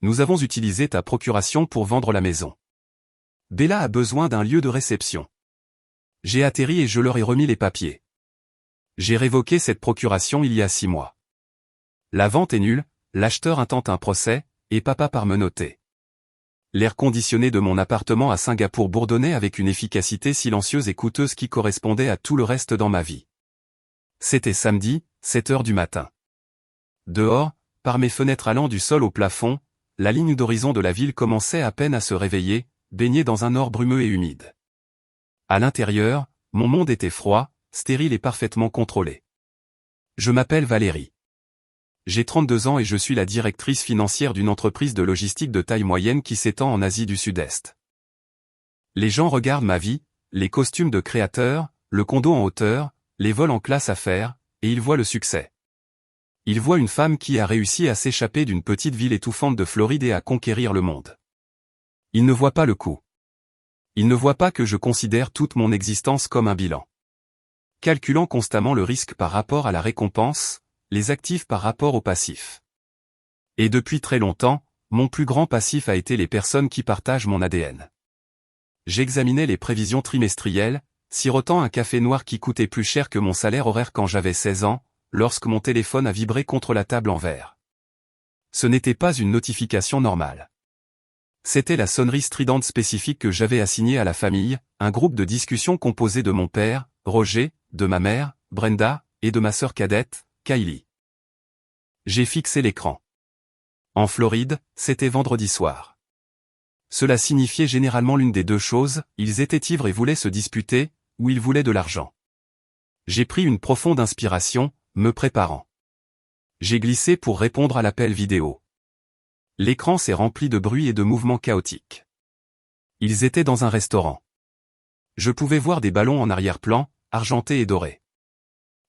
Nous avons utilisé ta procuration pour vendre la maison. Bella a besoin d'un lieu de réception. J'ai atterri et je leur ai remis les papiers. J'ai révoqué cette procuration il y a 6 mois. La vente est nulle, l'acheteur intente un procès, et papa part me noter. L'air conditionné de mon appartement à Singapour bourdonnait avec une efficacité silencieuse et coûteuse qui correspondait à tout le reste dans ma vie. C'était samedi, 7 heures du matin. Dehors, par mes fenêtres allant du sol au plafond, la ligne d'horizon de la ville commençait à peine à se réveiller, baignée dans un or brumeux et humide. À l'intérieur, mon monde était froid, stérile et parfaitement contrôlé. Je m'appelle Valérie. J'ai 32 ans et je suis la directrice financière d'une entreprise de logistique de taille moyenne qui s'étend en Asie du Sud-Est. Les gens regardent ma vie, les costumes de créateur, le condo en hauteur, les vols en classe affaires, et ils voient le succès. Ils voient une femme qui a réussi à s'échapper d'une petite ville étouffante de Floride et à conquérir le monde. Ils ne voient pas le coût. Ils ne voient pas que je considère toute mon existence comme un bilan. Calculant constamment le risque par rapport à la récompense, les actifs par rapport aux passifs. Et depuis très longtemps, mon plus grand passif a été les personnes qui partagent mon ADN. J'examinais les prévisions trimestrielles, sirotant un café noir qui coûtait plus cher que mon salaire horaire quand j'avais 16 ans, lorsque mon téléphone a vibré contre la table en verre. Ce n'était pas une notification normale. C'était la sonnerie stridente spécifique que j'avais assignée à la famille, un groupe de discussion composé de mon père, Roger, de ma mère, Brenda, et de ma sœur cadette, Kylie. J'ai fixé l'écran. En Floride, c'était vendredi soir. Cela signifiait généralement l'une des deux choses, ils étaient ivres et voulaient se disputer, ou ils voulaient de l'argent. J'ai pris une profonde inspiration, me préparant. J'ai glissé pour répondre à l'appel vidéo. L'écran s'est rempli de bruit et de mouvements chaotiques. Ils étaient dans un restaurant. Je pouvais voir des ballons en arrière-plan, argentés et dorés.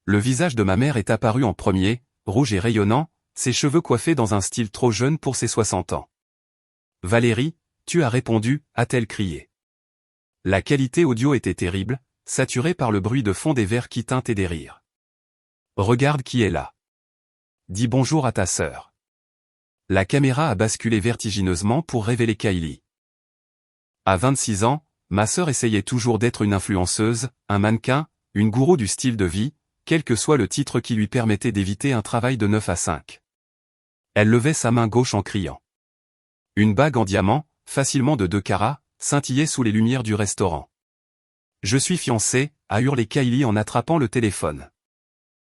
Le visage de ma mère est apparu en premier, rouge et rayonnant, ses cheveux coiffés dans un style trop jeune pour ses 60 ans. « Valérie, tu as répondu » a-t-elle crié. La qualité audio était terrible, saturée par le bruit de fond des verres qui tintent et des rires. « Regarde qui est là. Dis bonjour à ta sœur. » La caméra a basculé vertigineusement pour révéler Kylie. À 26 ans, ma sœur essayait toujours d'être une influenceuse, un mannequin, une gourou du style de vie, quel que soit le titre qui lui permettait d'éviter un travail de 9 à 5. Elle levait sa main gauche en criant. Une bague en diamant, facilement de 2 carats, scintillait sous les lumières du restaurant. « Je suis fiancée » a hurlé Kylie en attrapant le téléphone.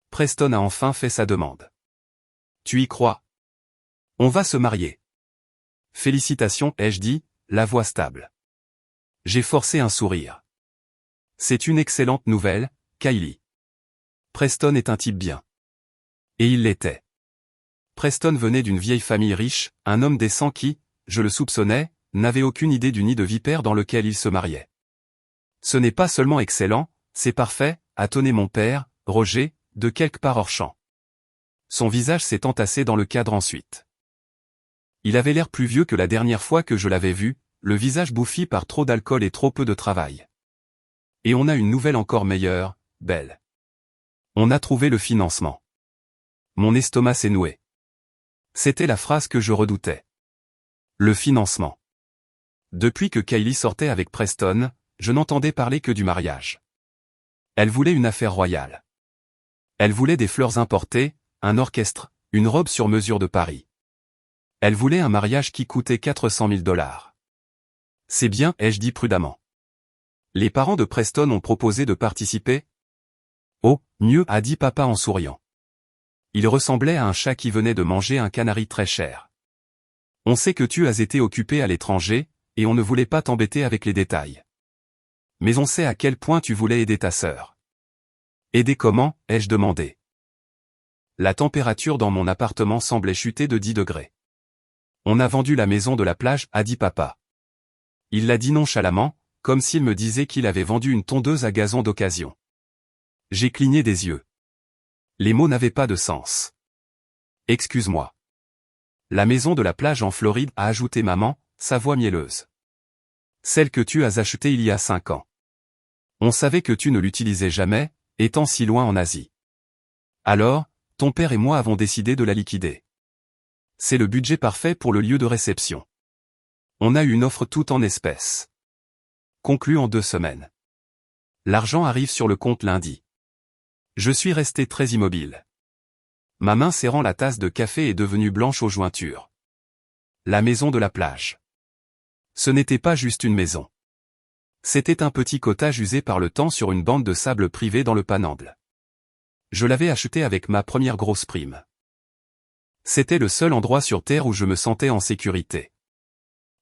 Preston a enfin fait sa demande. « Tu y crois ? On va se marier. »« Félicitations » ai-je dit, la voix stable. J'ai forcé un sourire. « C'est une excellente nouvelle, Kylie. Preston est un type bien. » Et il l'était. Preston venait d'une vieille famille riche, un homme décent qui, je le soupçonnais, n'avait aucune idée du nid de vipère dans lequel il se mariait. « Ce n'est pas seulement excellent, c'est parfait » a tonné mon père, Roger, de quelque part hors champ. Son visage s'est entassé dans le cadre ensuite. Il avait l'air plus vieux que la dernière fois que je l'avais vu, le visage bouffi par trop d'alcool et trop peu de travail. Et on a une nouvelle encore meilleure, belle. On a trouvé le financement. Mon estomac s'est noué. C'était la phrase que je redoutais. Le financement. Depuis que Kylie sortait avec Preston, je n'entendais parler que du mariage. Elle voulait une affaire royale. Elle voulait des fleurs importées, un orchestre, une robe sur mesure de Paris. Elle voulait un mariage qui coûtait 400 000 $. C'est bien, ai-je dit prudemment. Les parents de Preston ont proposé de participer. Oh, mieux, a dit papa en souriant. Il ressemblait à un chat qui venait de manger un canari très cher. On sait que tu as été occupé à l'étranger, et on ne voulait pas t'embêter avec les détails. Mais on sait à quel point tu voulais aider ta sœur. Aider comment, ai-je demandé. La température dans mon appartement semblait chuter de 10 degrés. On a vendu la maison de la plage, a dit papa. Il l'a dit nonchalamment, comme s'il me disait qu'il avait vendu une tondeuse à gazon d'occasion. J'ai cligné des yeux. Les mots n'avaient pas de sens. Excuse-moi. La maison de la plage en Floride, a ajouté maman, sa voix mielleuse. Celle que tu as achetée il y a 5 ans. On savait que tu ne l'utilisais jamais, étant si loin en Asie. Alors, ton père et moi avons décidé de la liquider. C'est le budget parfait pour le lieu de réception. On a eu une offre toute en espèces. Conclue en 2 semaines. L'argent arrive sur le compte lundi. Je suis resté très immobile. Ma main serrant la tasse de café est devenue blanche aux jointures. La maison de la plage. Ce n'était pas juste une maison. C'était un petit cottage usé par le temps sur une bande de sable privée dans le Panhandle. Je l'avais acheté avec ma première grosse prime. C'était le seul endroit sur Terre où je me sentais en sécurité.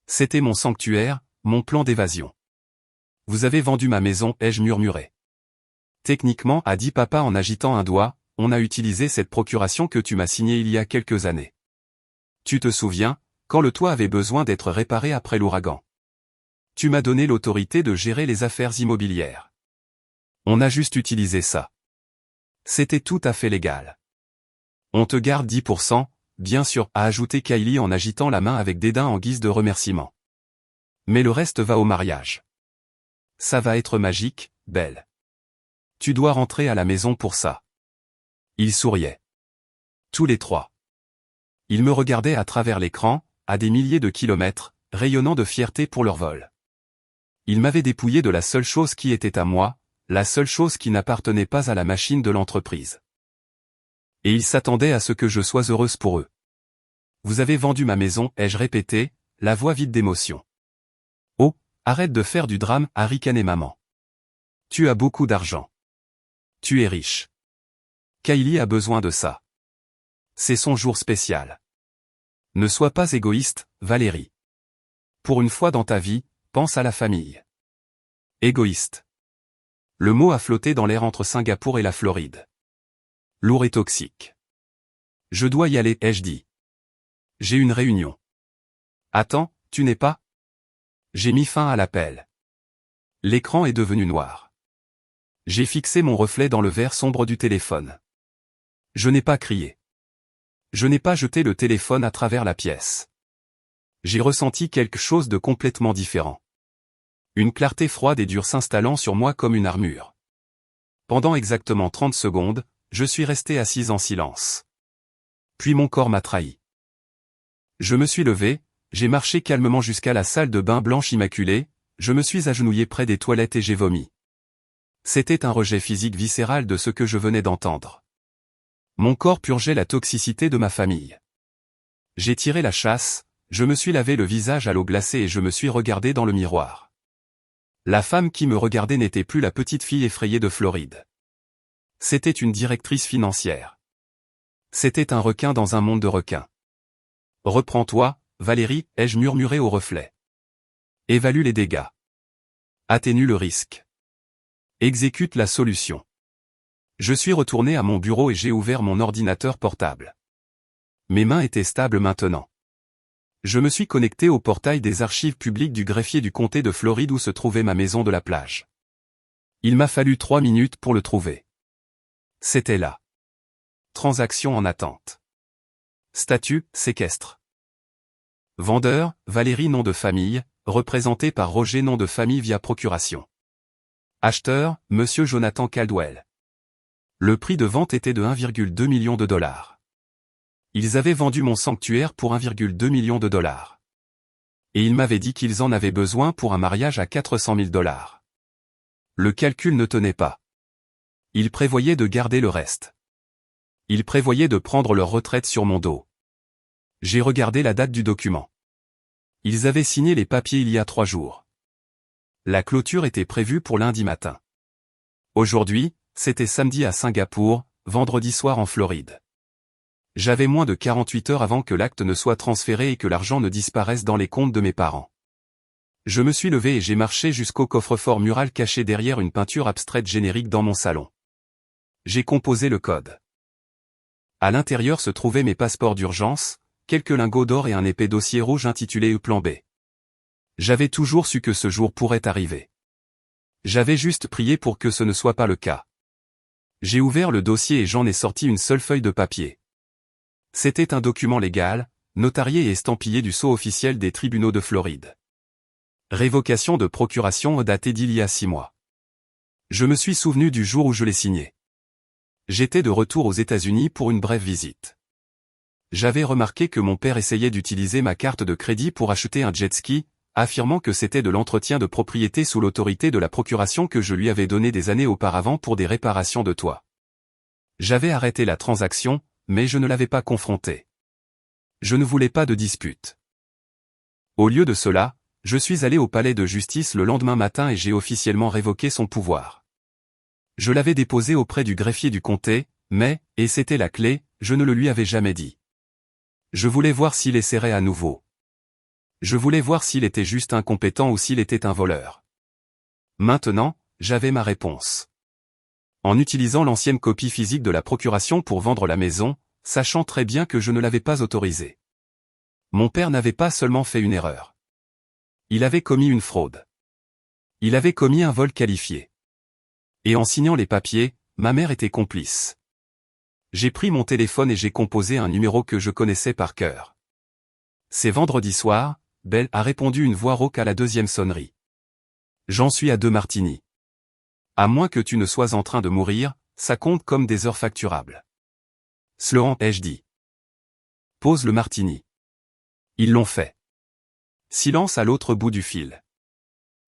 C'était mon sanctuaire, mon plan d'évasion. Vous avez vendu ma maison, ai-je murmuré. Techniquement, a dit papa en agitant un doigt, on a utilisé cette procuration que tu m'as signée il y a quelques années. Tu te souviens, quand le toit avait besoin d'être réparé après l'ouragan. Tu m'as donné l'autorité de gérer les affaires immobilières. On a juste utilisé ça. C'était tout à fait légal. On te garde 10%, bien sûr, a ajouté Kylie en agitant la main avec dédain en guise de remerciement. Mais le reste va au mariage. Ça va être magique, belle. Tu dois rentrer à la maison pour ça. Ils souriaient. Tous les 3. Ils me regardaient à travers l'écran, à des milliers de kilomètres, rayonnant de fierté pour leur vol. Ils m'avaient dépouillé de la seule chose qui était à moi, la seule chose qui n'appartenait pas à la machine de l'entreprise. Et ils s'attendaient à ce que je sois heureuse pour eux. Vous avez vendu ma maison, ai-je répété, la voix vide d'émotion. Oh, arrête de faire du drame, a ricané maman. Tu as beaucoup d'argent. Tu es riche. Kylie a besoin de ça. C'est son jour spécial. Ne sois pas égoïste, Valérie. Pour une fois dans ta vie, pense à la famille. Égoïste. Le mot a flotté dans l'air entre Singapour et la Floride. Lourd et toxique. Je dois y aller, ai-je dit. J'ai une réunion. Attends, tu n'es pas? J'ai mis fin à l'appel. L'écran est devenu noir. J'ai fixé mon reflet dans le verre sombre du téléphone. Je n'ai pas crié. Je n'ai pas jeté le téléphone à travers la pièce. J'ai ressenti quelque chose de complètement différent. Une clarté froide et dure s'installant sur moi comme une armure. Pendant exactement 30 secondes, je suis resté assise en silence. Puis mon corps m'a trahi. Je me suis levé, j'ai marché calmement jusqu'à la salle de bain blanche immaculée, je me suis agenouillé près des toilettes et j'ai vomi. C'était un rejet physique viscéral de ce que je venais d'entendre. Mon corps purgeait la toxicité de ma famille. J'ai tiré la chasse, je me suis lavé le visage à l'eau glacée et je me suis regardé dans le miroir. La femme qui me regardait n'était plus la petite fille effrayée de Floride. C'était une directrice financière. C'était un requin dans un monde de requins. Reprends-toi, Valérie, ai-je murmuré au reflet. Évalue les dégâts. Atténue le risque. Exécute la solution. Je suis retourné à mon bureau et j'ai ouvert mon ordinateur portable. Mes mains étaient stables maintenant. Je me suis connecté au portail des archives publiques du greffier du comté de Floride où se trouvait ma maison de la plage. Il m'a fallu 3 minutes pour le trouver. C'était là. Transaction en attente. Statut, séquestre. Vendeur, Valérie nom de famille, représenté par Roger nom de famille via procuration. Acheteur, Monsieur Jonathan Caldwell. Le prix de vente était de 1,2 million de dollars. Ils avaient vendu mon sanctuaire pour 1,2 million de dollars. Et ils m'avaient dit qu'ils en avaient besoin pour un mariage à 400 000 dollars. Le calcul ne tenait pas. Ils prévoyaient de garder le reste. Ils prévoyaient de prendre leur retraite sur mon dos. J'ai regardé la date du document. Ils avaient signé les papiers il y a 3 jours. La clôture était prévue pour lundi matin. Aujourd'hui, c'était samedi à Singapour, vendredi soir en Floride. J'avais moins de 48 heures avant que l'acte ne soit transféré et que l'argent ne disparaisse dans les comptes de mes parents. Je me suis levé et j'ai marché jusqu'au coffre-fort mural caché derrière une peinture abstraite générique dans mon salon. J'ai composé le code. À l'intérieur se trouvaient mes passeports d'urgence, quelques lingots d'or et un épais dossier rouge intitulé E-Plan B. J'avais toujours su que ce jour pourrait arriver. J'avais juste prié pour que ce ne soit pas le cas. J'ai ouvert le dossier et j'en ai sorti une seule feuille de papier. C'était un document légal, notarié et estampillé du sceau officiel des tribunaux de Floride. Révocation de procuration datée d'il y a 6 mois. Je me suis souvenu du jour où je l'ai signé. J'étais de retour aux États-Unis pour une brève visite. J'avais remarqué que mon père essayait d'utiliser ma carte de crédit pour acheter un jet ski, affirmant que c'était de l'entretien de propriété sous l'autorité de la procuration que je lui avais donné des années auparavant pour des réparations de toit. J'avais arrêté la transaction, mais je ne l'avais pas confronté. Je ne voulais pas de dispute. Au lieu de cela, je suis allé au palais de justice le lendemain matin et j'ai officiellement révoqué son pouvoir. Je l'avais déposé auprès du greffier du comté, mais, et c'était la clé, je ne le lui avais jamais dit. Je voulais voir s'il essaierait à nouveau. Je voulais voir s'il était juste incompétent ou s'il était un voleur. Maintenant, j'avais ma réponse. En utilisant l'ancienne copie physique de la procuration pour vendre la maison, sachant très bien que je ne l'avais pas autorisé. Mon père n'avait pas seulement fait une erreur. Il avait commis une fraude. Il avait commis un vol qualifié. Et en signant les papiers, ma mère était complice. J'ai pris mon téléphone et j'ai composé un numéro que je connaissais par cœur. C'est vendredi soir, Belle a répondu une voix rauque à la deuxième sonnerie. J'en suis à 2 martinis. À moins que tu ne sois en train de mourir, ça compte comme des heures facturables. Sloan, ai-je dit. Pose le martini. Ils l'ont fait. Silence à l'autre bout du fil.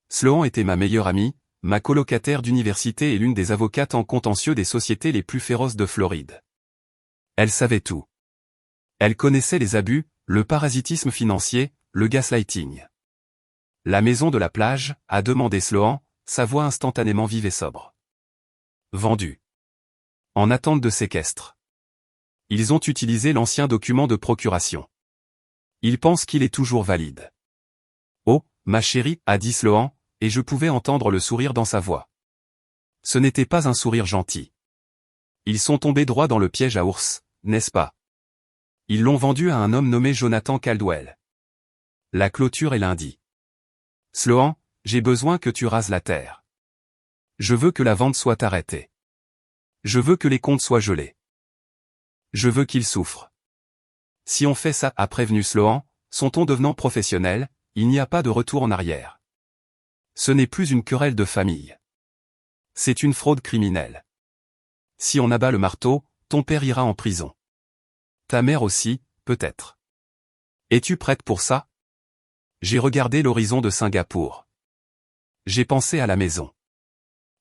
Sloan était ma meilleure amie, ma colocataire d'université et l'une des avocates en contentieux des sociétés les plus féroces de Floride. Elle savait tout. Elle connaissait les abus, le parasitisme financier, le gaslighting. La maison de la plage, a demandé Sloan, sa voix instantanément vive et sobre. Vendue. En attente de séquestre. Ils ont utilisé l'ancien document de procuration. Ils pensent qu'il est toujours valide. Oh, ma chérie, a dit Sloan, et je pouvais entendre le sourire dans sa voix. Ce n'était pas un sourire gentil. Ils sont tombés droit dans le piège à ours, n'est-ce pas? Ils l'ont vendu à un homme nommé Jonathan Caldwell. La clôture est lundi. Sloan, j'ai besoin que tu rases la terre. Je veux que la vente soit arrêtée. Je veux que les comptes soient gelés. Je veux qu'il souffre. Si on fait ça, a prévenu Sloan, son ton devenant professionnel, il n'y a pas de retour en arrière. Ce n'est plus une querelle de famille. C'est une fraude criminelle. Si on abat le marteau, ton père ira en prison. Ta mère aussi, peut-être. Es-tu prête pour ça? J'ai regardé l'horizon de Singapour. J'ai pensé à la maison.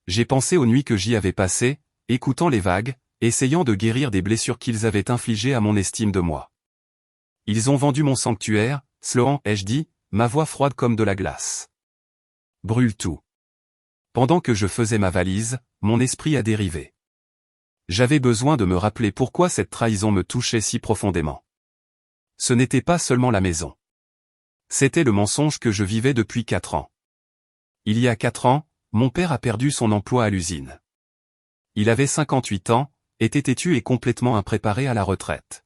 J'ai pensé aux nuits que j'y avais passées, écoutant les vagues, essayant de guérir des blessures qu'ils avaient infligées à mon estime de moi. Ils ont vendu mon sanctuaire, Sloan, ai-je dit, ma voix froide comme de la glace. Brûle tout. Pendant que je faisais ma valise, mon esprit a dérivé. J'avais besoin de me rappeler pourquoi cette trahison me touchait si profondément. Ce n'était pas seulement la maison. C'était le mensonge que je vivais depuis 4 ans. Il y a 4 ans, mon père a perdu son emploi à l'usine. Il avait 58 ans, était têtu et complètement impréparé à la retraite.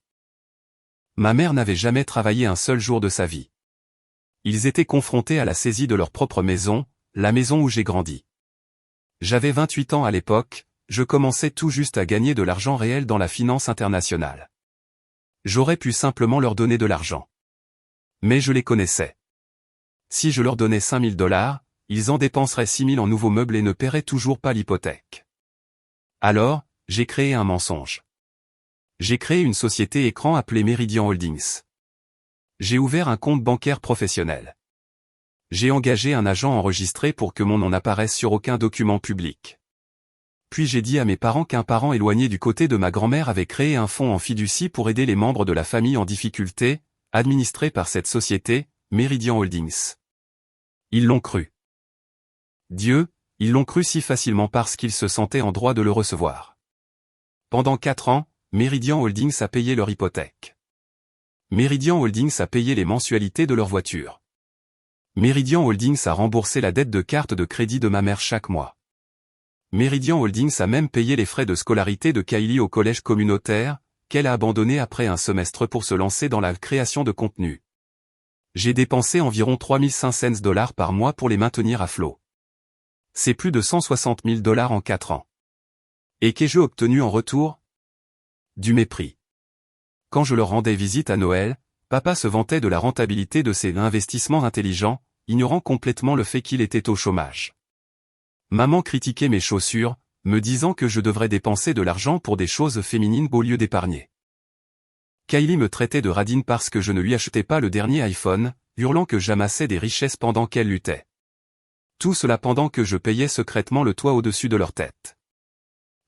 Ma mère n'avait jamais travaillé un seul jour de sa vie. Ils étaient confrontés à la saisie de leur propre maison, la maison où j'ai grandi. J'avais 28 ans à l'époque, je commençais tout juste à gagner de l'argent réel dans la finance internationale. J'aurais pu simplement leur donner de l'argent. Mais je les connaissais. Si je leur donnais 5 000 $, ils en dépenseraient 6 000 en nouveaux meubles et ne paieraient toujours pas l'hypothèque. Alors, j'ai créé un mensonge. J'ai créé une société écran appelée Meridian Holdings. J'ai ouvert un compte bancaire professionnel. J'ai engagé un agent enregistré pour que mon nom n'apparaisse sur aucun document public. Puis j'ai dit à mes parents qu'un parent éloigné du côté de ma grand-mère avait créé un fonds en fiducie pour aider les membres de la famille en difficulté, administré par cette société, Meridian Holdings. Ils l'ont cru. Dieu, ils l'ont cru si facilement parce qu'ils se sentaient en droit de le recevoir. Pendant 4 ans, Meridian Holdings a payé leur hypothèque. Meridian Holdings a payé les mensualités de leur voiture. Meridian Holdings a remboursé la dette de carte de crédit de ma mère chaque mois. Meridian Holdings a même payé les frais de scolarité de Kylie au collège communautaire, qu'elle a abandonné après un semestre pour se lancer dans la création de contenu. J'ai dépensé environ 3 500 $ par mois pour les maintenir à flot. C'est plus de 160 000 $ en 4 ans. Et qu'ai-je obtenu en retour? Du mépris. Quand je leur rendais visite à Noël, papa se vantait de la rentabilité de ses investissements intelligents, ignorant complètement le fait qu'il était au chômage. Maman critiquait mes chaussures, me disant que je devrais dépenser de l'argent pour des choses féminines au lieu d'épargner. Kylie me traitait de radine parce que je ne lui achetais pas le dernier iPhone, hurlant que j'amassais des richesses pendant qu'elle luttait. Tout cela pendant que je payais secrètement le toit au-dessus de leur tête.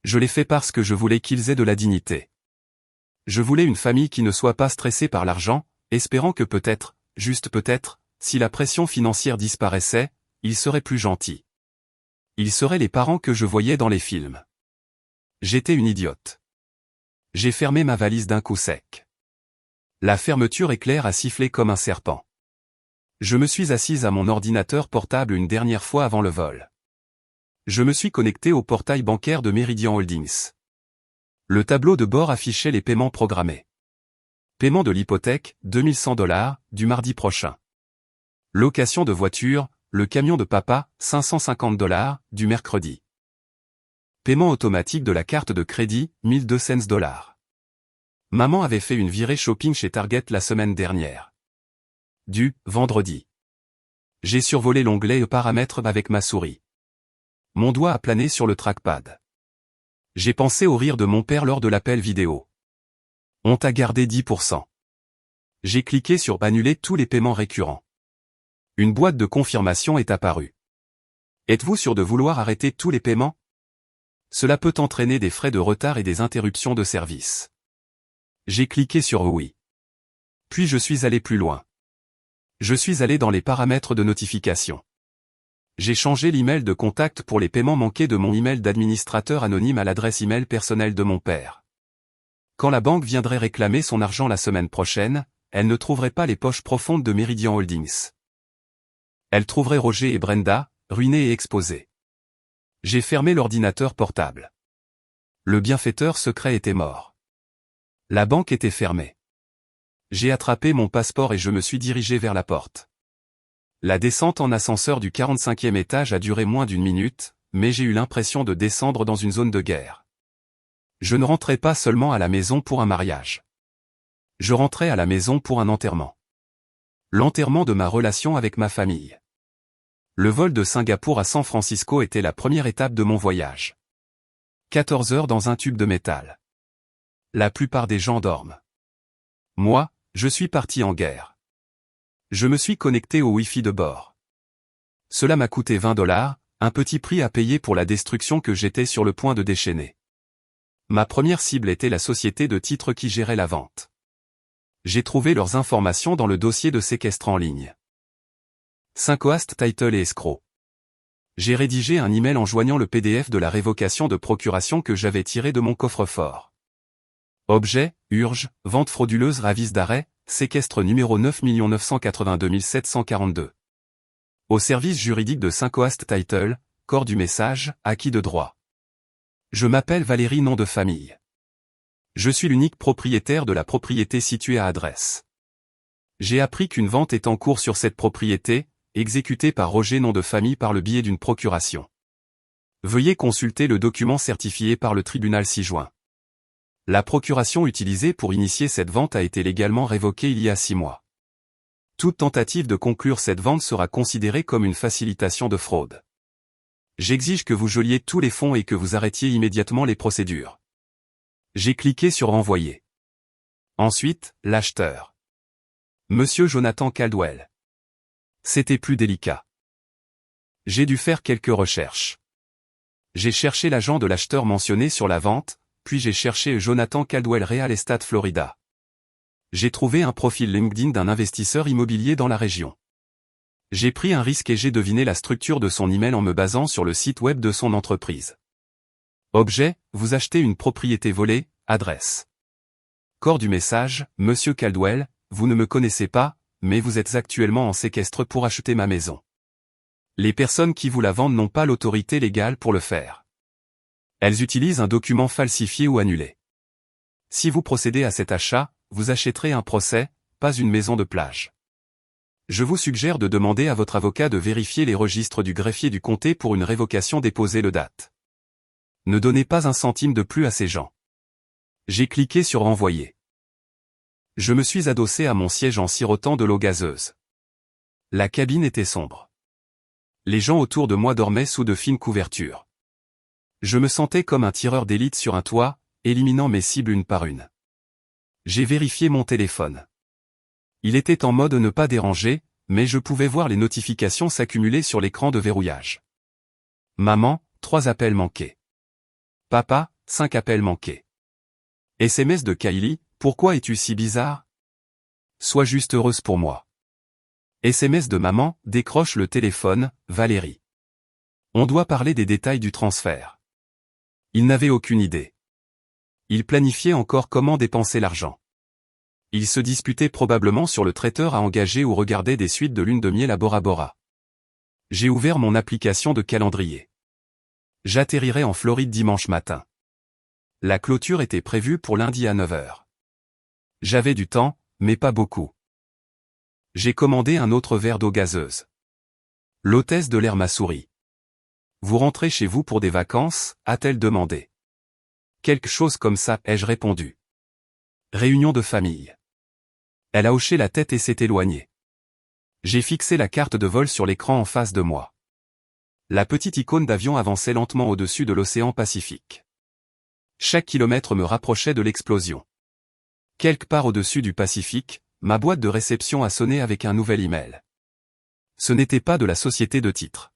Je l'ai fait parce que je voulais qu'ils aient de la dignité. Je voulais une famille qui ne soit pas stressée par l'argent, espérant que peut-être, juste peut-être, si la pression financière disparaissait, ils seraient plus gentils. Ils seraient les parents que je voyais dans les films. J'étais une idiote. J'ai fermé ma valise d'un coup sec. La fermeture éclair a sifflé comme un serpent. Je me suis assise à mon ordinateur portable une dernière fois avant le vol. Je me suis connecté au portail bancaire de Meridian Holdings. Le tableau de bord affichait les paiements programmés. Paiement de l'hypothèque, $2100, du mardi prochain. Location de voiture, le camion de papa, $550, du mercredi. Paiement automatique de la carte de crédit, $1200. Maman avait fait une virée shopping chez Target la semaine dernière. Du vendredi. J'ai survolé l'onglet paramètres avec ma souris. Mon doigt a plané sur le trackpad. J'ai pensé au rire de mon père lors de l'appel vidéo. On t'a gardé 10%. J'ai cliqué sur annuler tous les paiements récurrents. Une boîte de confirmation est apparue. Êtes-vous sûr de vouloir arrêter tous les paiements? Cela peut entraîner des frais de retard et des interruptions de service. J'ai cliqué sur oui. Puis je suis allé plus loin. Je suis allé dans les paramètres de notification. J'ai changé l'email de contact pour les paiements manqués de mon email d'administrateur anonyme à l'adresse email personnelle de mon père. Quand la banque viendrait réclamer son argent la semaine prochaine, elle ne trouverait pas les poches profondes de Meridian Holdings. Elle trouverait Roger et Brenda, ruinés et exposés. J'ai fermé l'ordinateur portable. Le bienfaiteur secret était mort. La banque était fermée. J'ai attrapé mon passeport et je me suis dirigé vers la porte. La descente en ascenseur du 45e étage a duré moins d'une minute, mais j'ai eu l'impression de descendre dans une zone de guerre. Je ne rentrais pas seulement à la maison pour un mariage. Je rentrais à la maison pour un enterrement. L'enterrement de ma relation avec ma famille. Le vol de Singapour à San Francisco était la première étape de mon voyage. 14 heures dans un tube de métal. La plupart des gens dorment. Moi, je suis parti en guerre. Je me suis connecté au Wi-Fi de bord. Cela m'a coûté $20, un petit prix à payer pour la destruction que j'étais sur le point de déchaîner. Ma première cible était la société de titres qui gérait la vente. J'ai trouvé leurs informations dans le dossier de séquestre en ligne. Syncoast Title et Escroc. J'ai rédigé un email en joignant le PDF de la révocation de procuration que j'avais tiré de mon coffre-fort. Objet, urge, vente frauduleuse ravise d'arrêt, séquestre numéro 9 982 742. Au service juridique de Syncoast Title, corps du message, acquis de droit. Je m'appelle Valérie nom de famille. Je suis l'unique propriétaire de la propriété située à adresse. J'ai appris qu'une vente est en cours sur cette propriété, exécutée par Roger nom de famille par le biais d'une procuration. Veuillez consulter le document certifié par le tribunal ci-joint. La procuration utilisée pour initier cette vente a été légalement révoquée il y a 6 mois. Toute tentative de conclure cette vente sera considérée comme une facilitation de fraude. J'exige que vous geôliez tous les fonds et que vous arrêtiez immédiatement les procédures. J'ai cliqué sur Envoyer. Ensuite, l'acheteur. Monsieur Jonathan Caldwell. C'était plus délicat. J'ai dû faire quelques recherches. J'ai cherché l'agent de l'acheteur mentionné sur la vente, puis j'ai cherché Jonathan Caldwell Real Estate Florida. J'ai trouvé un profil LinkedIn d'un investisseur immobilier dans la région. J'ai pris un risque et j'ai deviné la structure de son email en me basant sur le site web de son entreprise. Objet, vous achetez une propriété volée, adresse. Corps du message, Monsieur Caldwell, vous ne me connaissez pas, mais vous êtes actuellement en séquestre pour acheter ma maison. Les personnes qui vous la vendent n'ont pas l'autorité légale pour le faire. Elles utilisent un document falsifié ou annulé. Si vous procédez à cet achat, vous achèterez un procès, pas une maison de plage. Je vous suggère de demander à votre avocat de vérifier les registres du greffier du comté pour une révocation déposée le date. Ne donnez pas un centime de plus à ces gens. J'ai cliqué sur Envoyer. Je me suis adossé à mon siège en sirotant de l'eau gazeuse. La cabine était sombre. Les gens autour de moi dormaient sous de fines couvertures. Je me sentais comme un tireur d'élite sur un toit, éliminant mes cibles une par une. J'ai vérifié mon téléphone. Il était en mode ne pas déranger, mais je pouvais voir les notifications s'accumuler sur l'écran de verrouillage. Maman, 3 appels manqués. Papa, 5 appels manqués. SMS de Kylie, pourquoi es-tu si bizarre? Sois juste heureuse pour moi. SMS de maman, décroche le téléphone, Valérie. On doit parler des détails du transfert. Il n'avait aucune idée. Il planifiait encore comment dépenser l'argent. Il se disputait probablement sur le traiteur à engager ou regardait des suites de lune de miel à Bora Bora. J'ai ouvert mon application de calendrier. J'atterrirai en Floride dimanche matin. La clôture était prévue pour lundi à 9 h. J'avais du temps, mais pas beaucoup. J'ai commandé un autre verre d'eau gazeuse. L'hôtesse de l'air m'a souri. Vous rentrez chez vous pour des vacances, a-t-elle demandé. Quelque chose comme ça, ai-je répondu. Réunion de famille. Elle a hoché la tête et s'est éloignée. J'ai fixé la carte de vol sur l'écran en face de moi. La petite icône d'avion avançait lentement au-dessus de l'océan Pacifique. Chaque kilomètre me rapprochait de l'explosion. Quelque part au-dessus du Pacifique, ma boîte de réception a sonné avec un nouvel email. Ce n'était pas de la société de titres.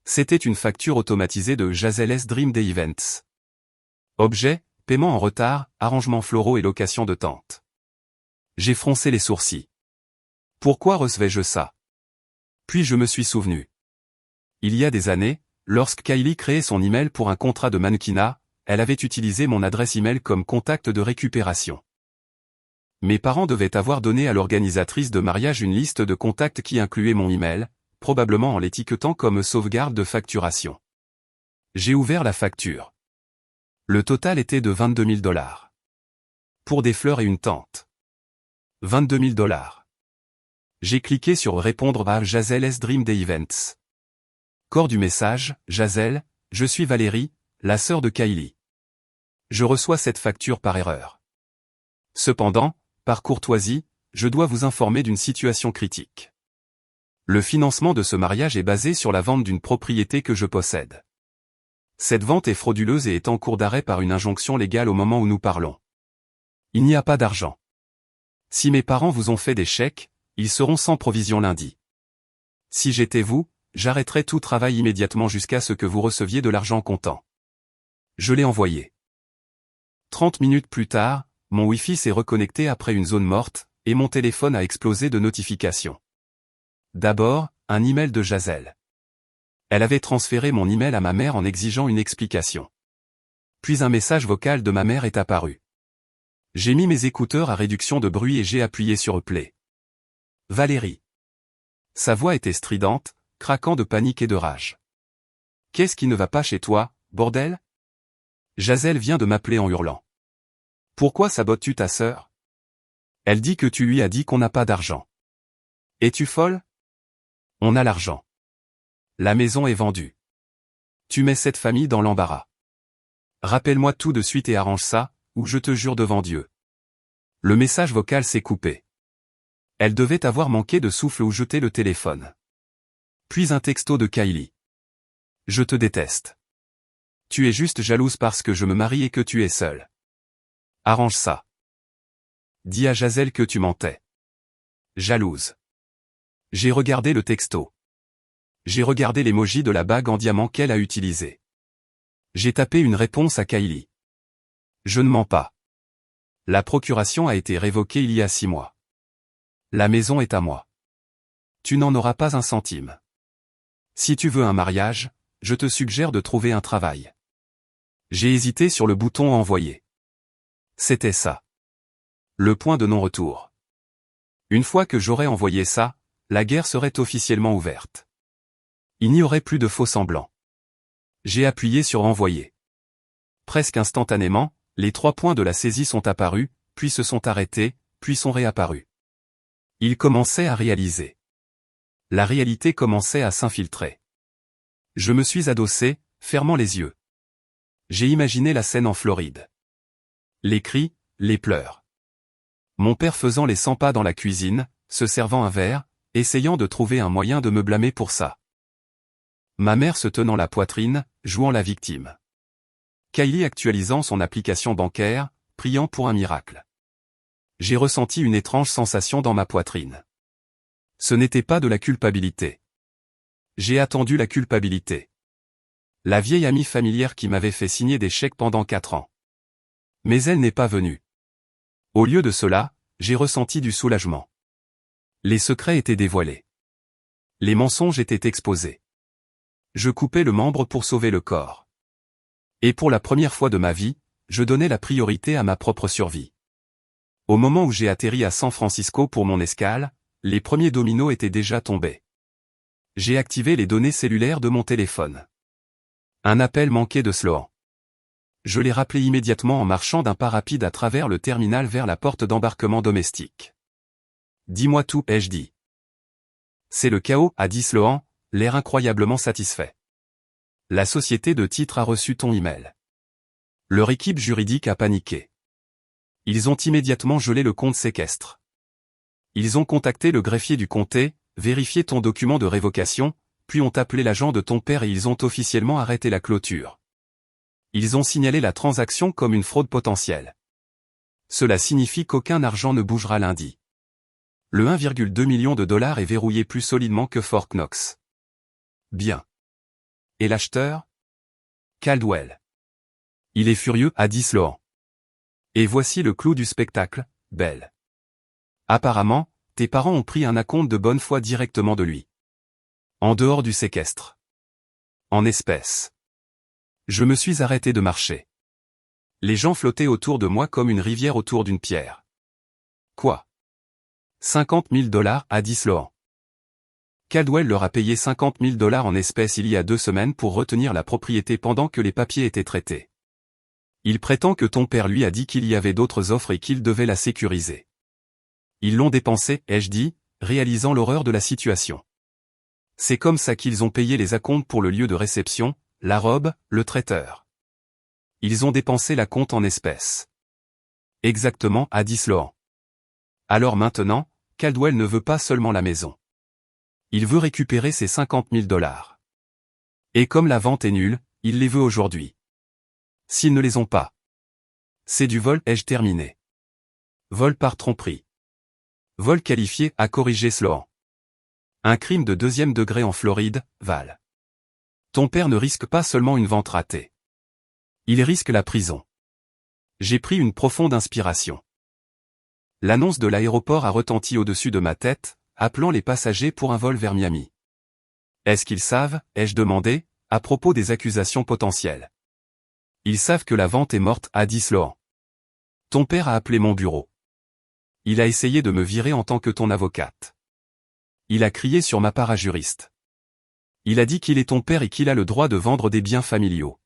C'était une facture automatisée de Jazelles Dream Day Events. Objet, paiement en retard, arrangements floraux et location de tente. J'ai froncé les sourcils. Pourquoi recevais-je ça? Puis je me suis souvenu. Il y a des années, lorsque Kylie créait son email pour un contrat de mannequinat, elle avait utilisé mon adresse email comme contact de récupération. Mes parents devaient avoir donné à l'organisatrice de mariage une liste de contacts qui incluait mon email, probablement en l'étiquetant comme sauvegarde de facturation. J'ai ouvert la facture. Le total était de 22 000 $. Pour des fleurs et une tente. 22 000 $. J'ai cliqué sur répondre à Jazelles Dream Day Events. Corps du message, Jazelle, je suis Valérie, la sœur de Kylie. Je reçois cette facture par erreur. Cependant, par courtoisie, je dois vous informer d'une situation critique. Le financement de ce mariage est basé sur la vente d'une propriété que je possède. Cette vente est frauduleuse et est en cours d'arrêt par une injonction légale au moment où nous parlons. Il n'y a pas d'argent. Si mes parents vous ont fait des chèques, ils seront sans provision lundi. Si j'étais vous, j'arrêterais tout travail immédiatement jusqu'à ce que vous receviez de l'argent comptant. Je l'ai envoyé. 30 minutes plus tard, mon Wi-Fi s'est reconnecté après une zone morte, et mon téléphone a explosé de notifications. D'abord, un email de Jazelle. Elle avait transféré mon email à ma mère en exigeant une explication. Puis un message vocal de ma mère est apparu. J'ai mis mes écouteurs à réduction de bruit et j'ai appuyé sur Play. Valérie. Sa voix était stridente, craquant de panique et de rage. Qu'est-ce qui ne va pas chez toi, bordel? Jazelle vient de m'appeler en hurlant. Pourquoi sabotes-tu ta sœur? Elle dit que tu lui as dit qu'on n'a pas d'argent. Es-tu folle? On a l'argent. La maison est vendue. Tu mets cette famille dans l'embarras. Rappelle-moi tout de suite et arrange ça, ou je te jure devant Dieu. Le message vocal s'est coupé. Elle devait avoir manqué de souffle ou jeté le téléphone. Puis un texto de Kylie. Je te déteste. Tu es juste jalouse parce que je me marie et que tu es seule. Arrange ça. Dis à Jazelle que tu mentais. Jalouse. J'ai regardé le texto. J'ai regardé l'emoji de la bague en diamant qu'elle a utilisé. J'ai tapé une réponse à Kylie. Je ne mens pas. La procuration a été révoquée il y a 6 mois. La maison est à moi. Tu n'en auras pas un centime. Si tu veux un mariage, je te suggère de trouver un travail. J'ai hésité sur le bouton envoyer. C'était ça. Le point de non-retour. Une fois que j'aurais envoyé ça, la guerre serait officiellement ouverte. Il n'y aurait plus de faux semblants. J'ai appuyé sur envoyer. Presque instantanément, les 3 points de la saisie sont apparus, puis se sont arrêtés, puis sont réapparus. Ils commençaient à réaliser. La réalité commençait à s'infiltrer. Je me suis adossé, fermant les yeux. J'ai imaginé la scène en Floride. Les cris, les pleurs. Mon père faisant les 100 pas dans la cuisine, se servant un verre, essayant de trouver un moyen de me blâmer pour ça. Ma mère se tenant la poitrine, jouant la victime. Kylie actualisant son application bancaire, priant pour un miracle. J'ai ressenti une étrange sensation dans ma poitrine. Ce n'était pas de la culpabilité. J'ai attendu la culpabilité. La vieille amie familière qui m'avait fait signer des chèques pendant 4 ans. Mais elle n'est pas venue. Au lieu de cela, j'ai ressenti du soulagement. Les secrets étaient dévoilés. Les mensonges étaient exposés. Je coupais le membre pour sauver le corps. Et pour la première fois de ma vie, je donnais la priorité à ma propre survie. Au moment où j'ai atterri à San Francisco pour mon escale, les premiers dominos étaient déjà tombés. J'ai activé les données cellulaires de mon téléphone. Un appel manqué de Sloan. Je l'ai rappelé immédiatement en marchant d'un pas rapide à travers le terminal vers la porte d'embarquement domestique. Dis-moi tout, ai-je dit. C'est le chaos, a dit Sloan, l'air incroyablement satisfait. La société de titres a reçu ton email. Leur équipe juridique a paniqué. Ils ont immédiatement gelé le compte séquestre. Ils ont contacté le greffier du comté, vérifié ton document de révocation, puis ont appelé l'agent de ton père et ils ont officiellement arrêté la clôture. Ils ont signalé la transaction comme une fraude potentielle. Cela signifie qu'aucun argent ne bougera lundi. Le 1,2 million de dollars est verrouillé plus solidement que Fort Knox. Bien. Et l'acheteur? Caldwell. Il est furieux, a dit Sloan. Et voici le clou du spectacle, Belle. Apparemment, tes parents ont pris un acompte de bonne foi directement de lui. En dehors du séquestre. En espèces. Je me suis arrêté de marcher. Les gens flottaient autour de moi comme une rivière autour d'une pierre. Quoi? 50 000 $, a dit Sloan. Caldwell leur a payé 50 000 $ en espèces il y a 2 semaines pour retenir la propriété pendant que les papiers étaient traités. Il prétend que ton père lui a dit qu'il y avait d'autres offres et qu'il devait la sécuriser. Ils l'ont dépensé, ai-je dit, réalisant l'horreur de la situation. C'est comme ça qu'ils ont payé les acomptes pour le lieu de réception, la robe, le traiteur. Ils ont dépensé la compte en espèces. Exactement, a dit Sloan. Alors maintenant, Caldwell ne veut pas seulement la maison. Il veut récupérer ses 50 000 $. Et comme la vente est nulle, il les veut aujourd'hui. S'ils ne les ont pas. C'est du vol, ai-je terminé. Vol par tromperie. Vol qualifié, a corrigé Sloan. Un crime de 2e degré en Floride, Val. Ton père ne risque pas seulement une vente ratée. Il risque la prison. J'ai pris une profonde inspiration. L'annonce de l'aéroport a retenti au-dessus de ma tête, appelant les passagers pour un vol vers Miami. Est-ce qu'ils savent, ai-je demandé, à propos des accusations potentielles? Ils savent que la vente est morte, a dit Sloan. Ton père a appelé mon bureau. Il a essayé de me virer en tant que ton avocate. Il a crié sur ma parajuriste. Il a dit qu'il est ton père et qu'il a le droit de vendre des biens familiaux.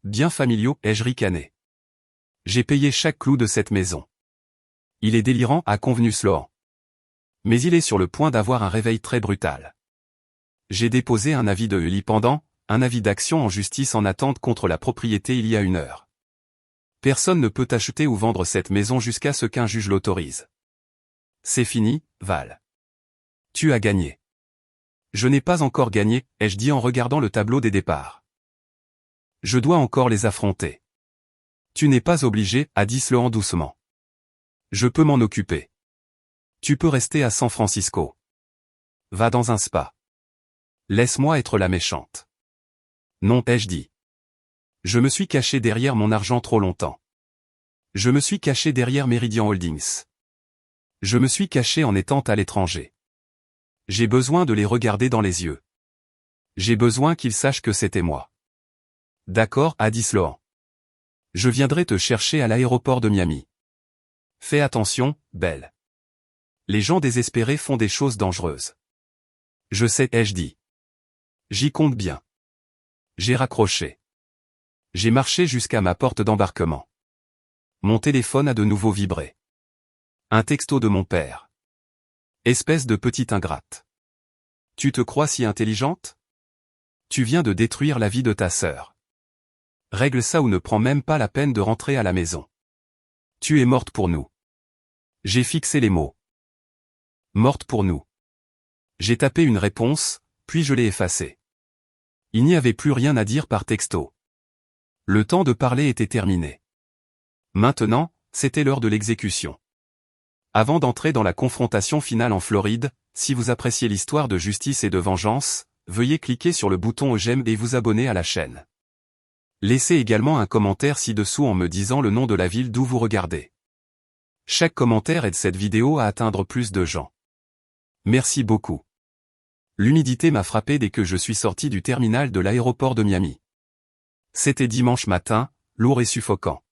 Biens familiaux, ai-je ricané. J'ai payé chaque clou de cette maison. Il est délirant, a convenu Sloan. Mais il est sur le point d'avoir un réveil très brutal. J'ai déposé un avis de vilipendant, un avis d'action en justice en attente contre la propriété il y a 1 heure. Personne ne peut acheter ou vendre cette maison jusqu'à ce qu'un juge l'autorise. C'est fini, Val. Tu as gagné. Je n'ai pas encore gagné, ai-je dit en regardant le tableau des départs. Je dois encore les affronter. Tu n'es pas obligé, a dit Sloan doucement. Je peux m'en occuper. Tu peux rester à San Francisco. Va dans un spa. Laisse-moi être la méchante. Non, ai-je dit. Je me suis caché derrière mon argent trop longtemps. Je me suis caché derrière Meridian Holdings. Je me suis caché en étant à l'étranger. J'ai besoin de les regarder dans les yeux. J'ai besoin qu'ils sachent que c'était moi. D'accord, a dit Sloan. Je viendrai te chercher à l'aéroport de Miami. Fais attention, Belle. Les gens désespérés font des choses dangereuses. Je sais, ai-je dit. J'y compte bien. J'ai raccroché. J'ai marché jusqu'à ma porte d'embarquement. Mon téléphone a de nouveau vibré. Un texto de mon père. Espèce de petite ingrate. Tu te crois si intelligente? Tu viens de détruire la vie de ta sœur. Règle ça ou ne prends même pas la peine de rentrer à la maison. Tu es morte pour nous. J'ai fixé les mots. Morte pour nous. J'ai tapé une réponse, puis je l'ai effacée. Il n'y avait plus rien à dire par texto. Le temps de parler était terminé. Maintenant, c'était l'heure de l'exécution. Avant d'entrer dans la confrontation finale en Floride, si vous appréciez l'histoire de justice et de vengeance, veuillez cliquer sur le bouton j'aime et vous abonner à la chaîne. Laissez également un commentaire ci-dessous en me disant le nom de la ville d'où vous regardez. Chaque commentaire aide cette vidéo à atteindre plus de gens. Merci beaucoup. L'humidité m'a frappé dès que je suis sorti du terminal de l'aéroport de Miami. C'était dimanche matin, lourd et suffocant.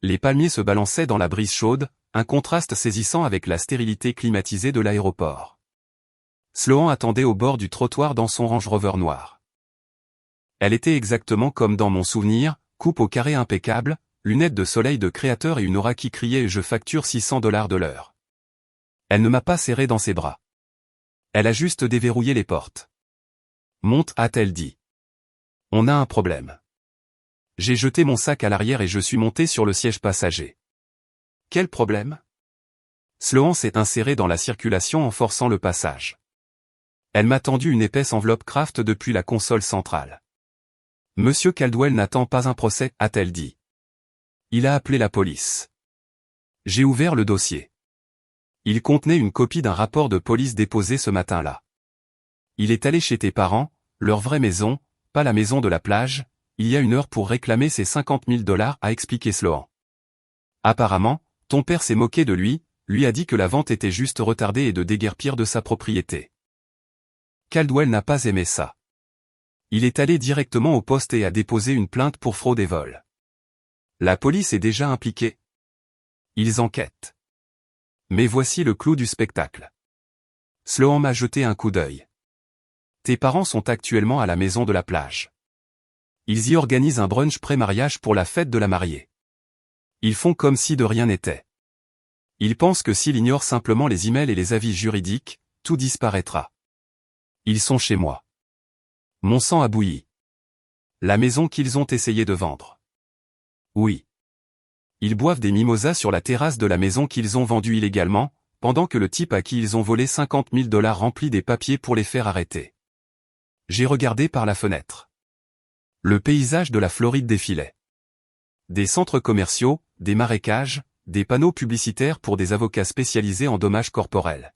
Les palmiers se balançaient dans la brise chaude, un contraste saisissant avec la stérilité climatisée de l'aéroport. Sloan attendait au bord du trottoir dans son Range Rover noir. Elle était exactement comme dans mon souvenir, coupe au carré impeccable, lunettes de soleil de créateur et une aura qui criait « Je facture $600 de l'heure ». Elle ne m'a pas serré dans ses bras. Elle a juste déverrouillé les portes. « Monte » a-t-elle dit. « On a un problème. » J'ai jeté mon sac à l'arrière et je suis monté sur le siège passager. Quel problème? Sloan s'est inséré dans la circulation en forçant le passage. Elle m'a tendu une épaisse enveloppe Kraft depuis la console centrale. Monsieur Caldwell n'attend pas un procès, a-t-elle dit. Il a appelé la police. J'ai ouvert le dossier. Il contenait une copie d'un rapport de police déposé ce matin-là. Il est allé chez tes parents, leur vraie maison, pas la maison de la plage, il y a 1 heure pour réclamer ses $50 000, a expliqué Sloan. Apparemment, ton père s'est moqué de lui a dit que la vente était juste retardée et de déguerpir de sa propriété. Caldwell n'a pas aimé ça. Il est allé directement au poste et a déposé une plainte pour fraude et vol. La police est déjà impliquée. Ils enquêtent. Mais voici le clou du spectacle. Sloan m'a jeté un coup d'œil. Tes parents sont actuellement à la maison de la plage. Ils y organisent un brunch pré-mariage pour la fête de la mariée. Ils font comme si de rien n'était. Ils pensent que s'il ignore simplement les emails et les avis juridiques, tout disparaîtra. Ils sont chez moi. Mon sang a bouilli. La maison qu'ils ont essayé de vendre. Oui. Ils boivent des mimosas sur la terrasse de la maison qu'ils ont vendue illégalement, pendant que le type à qui ils ont volé $50 000 remplit des papiers pour les faire arrêter. J'ai regardé par la fenêtre. Le paysage de la Floride défilait. Des centres commerciaux, des marécages, des panneaux publicitaires pour des avocats spécialisés en dommages corporels.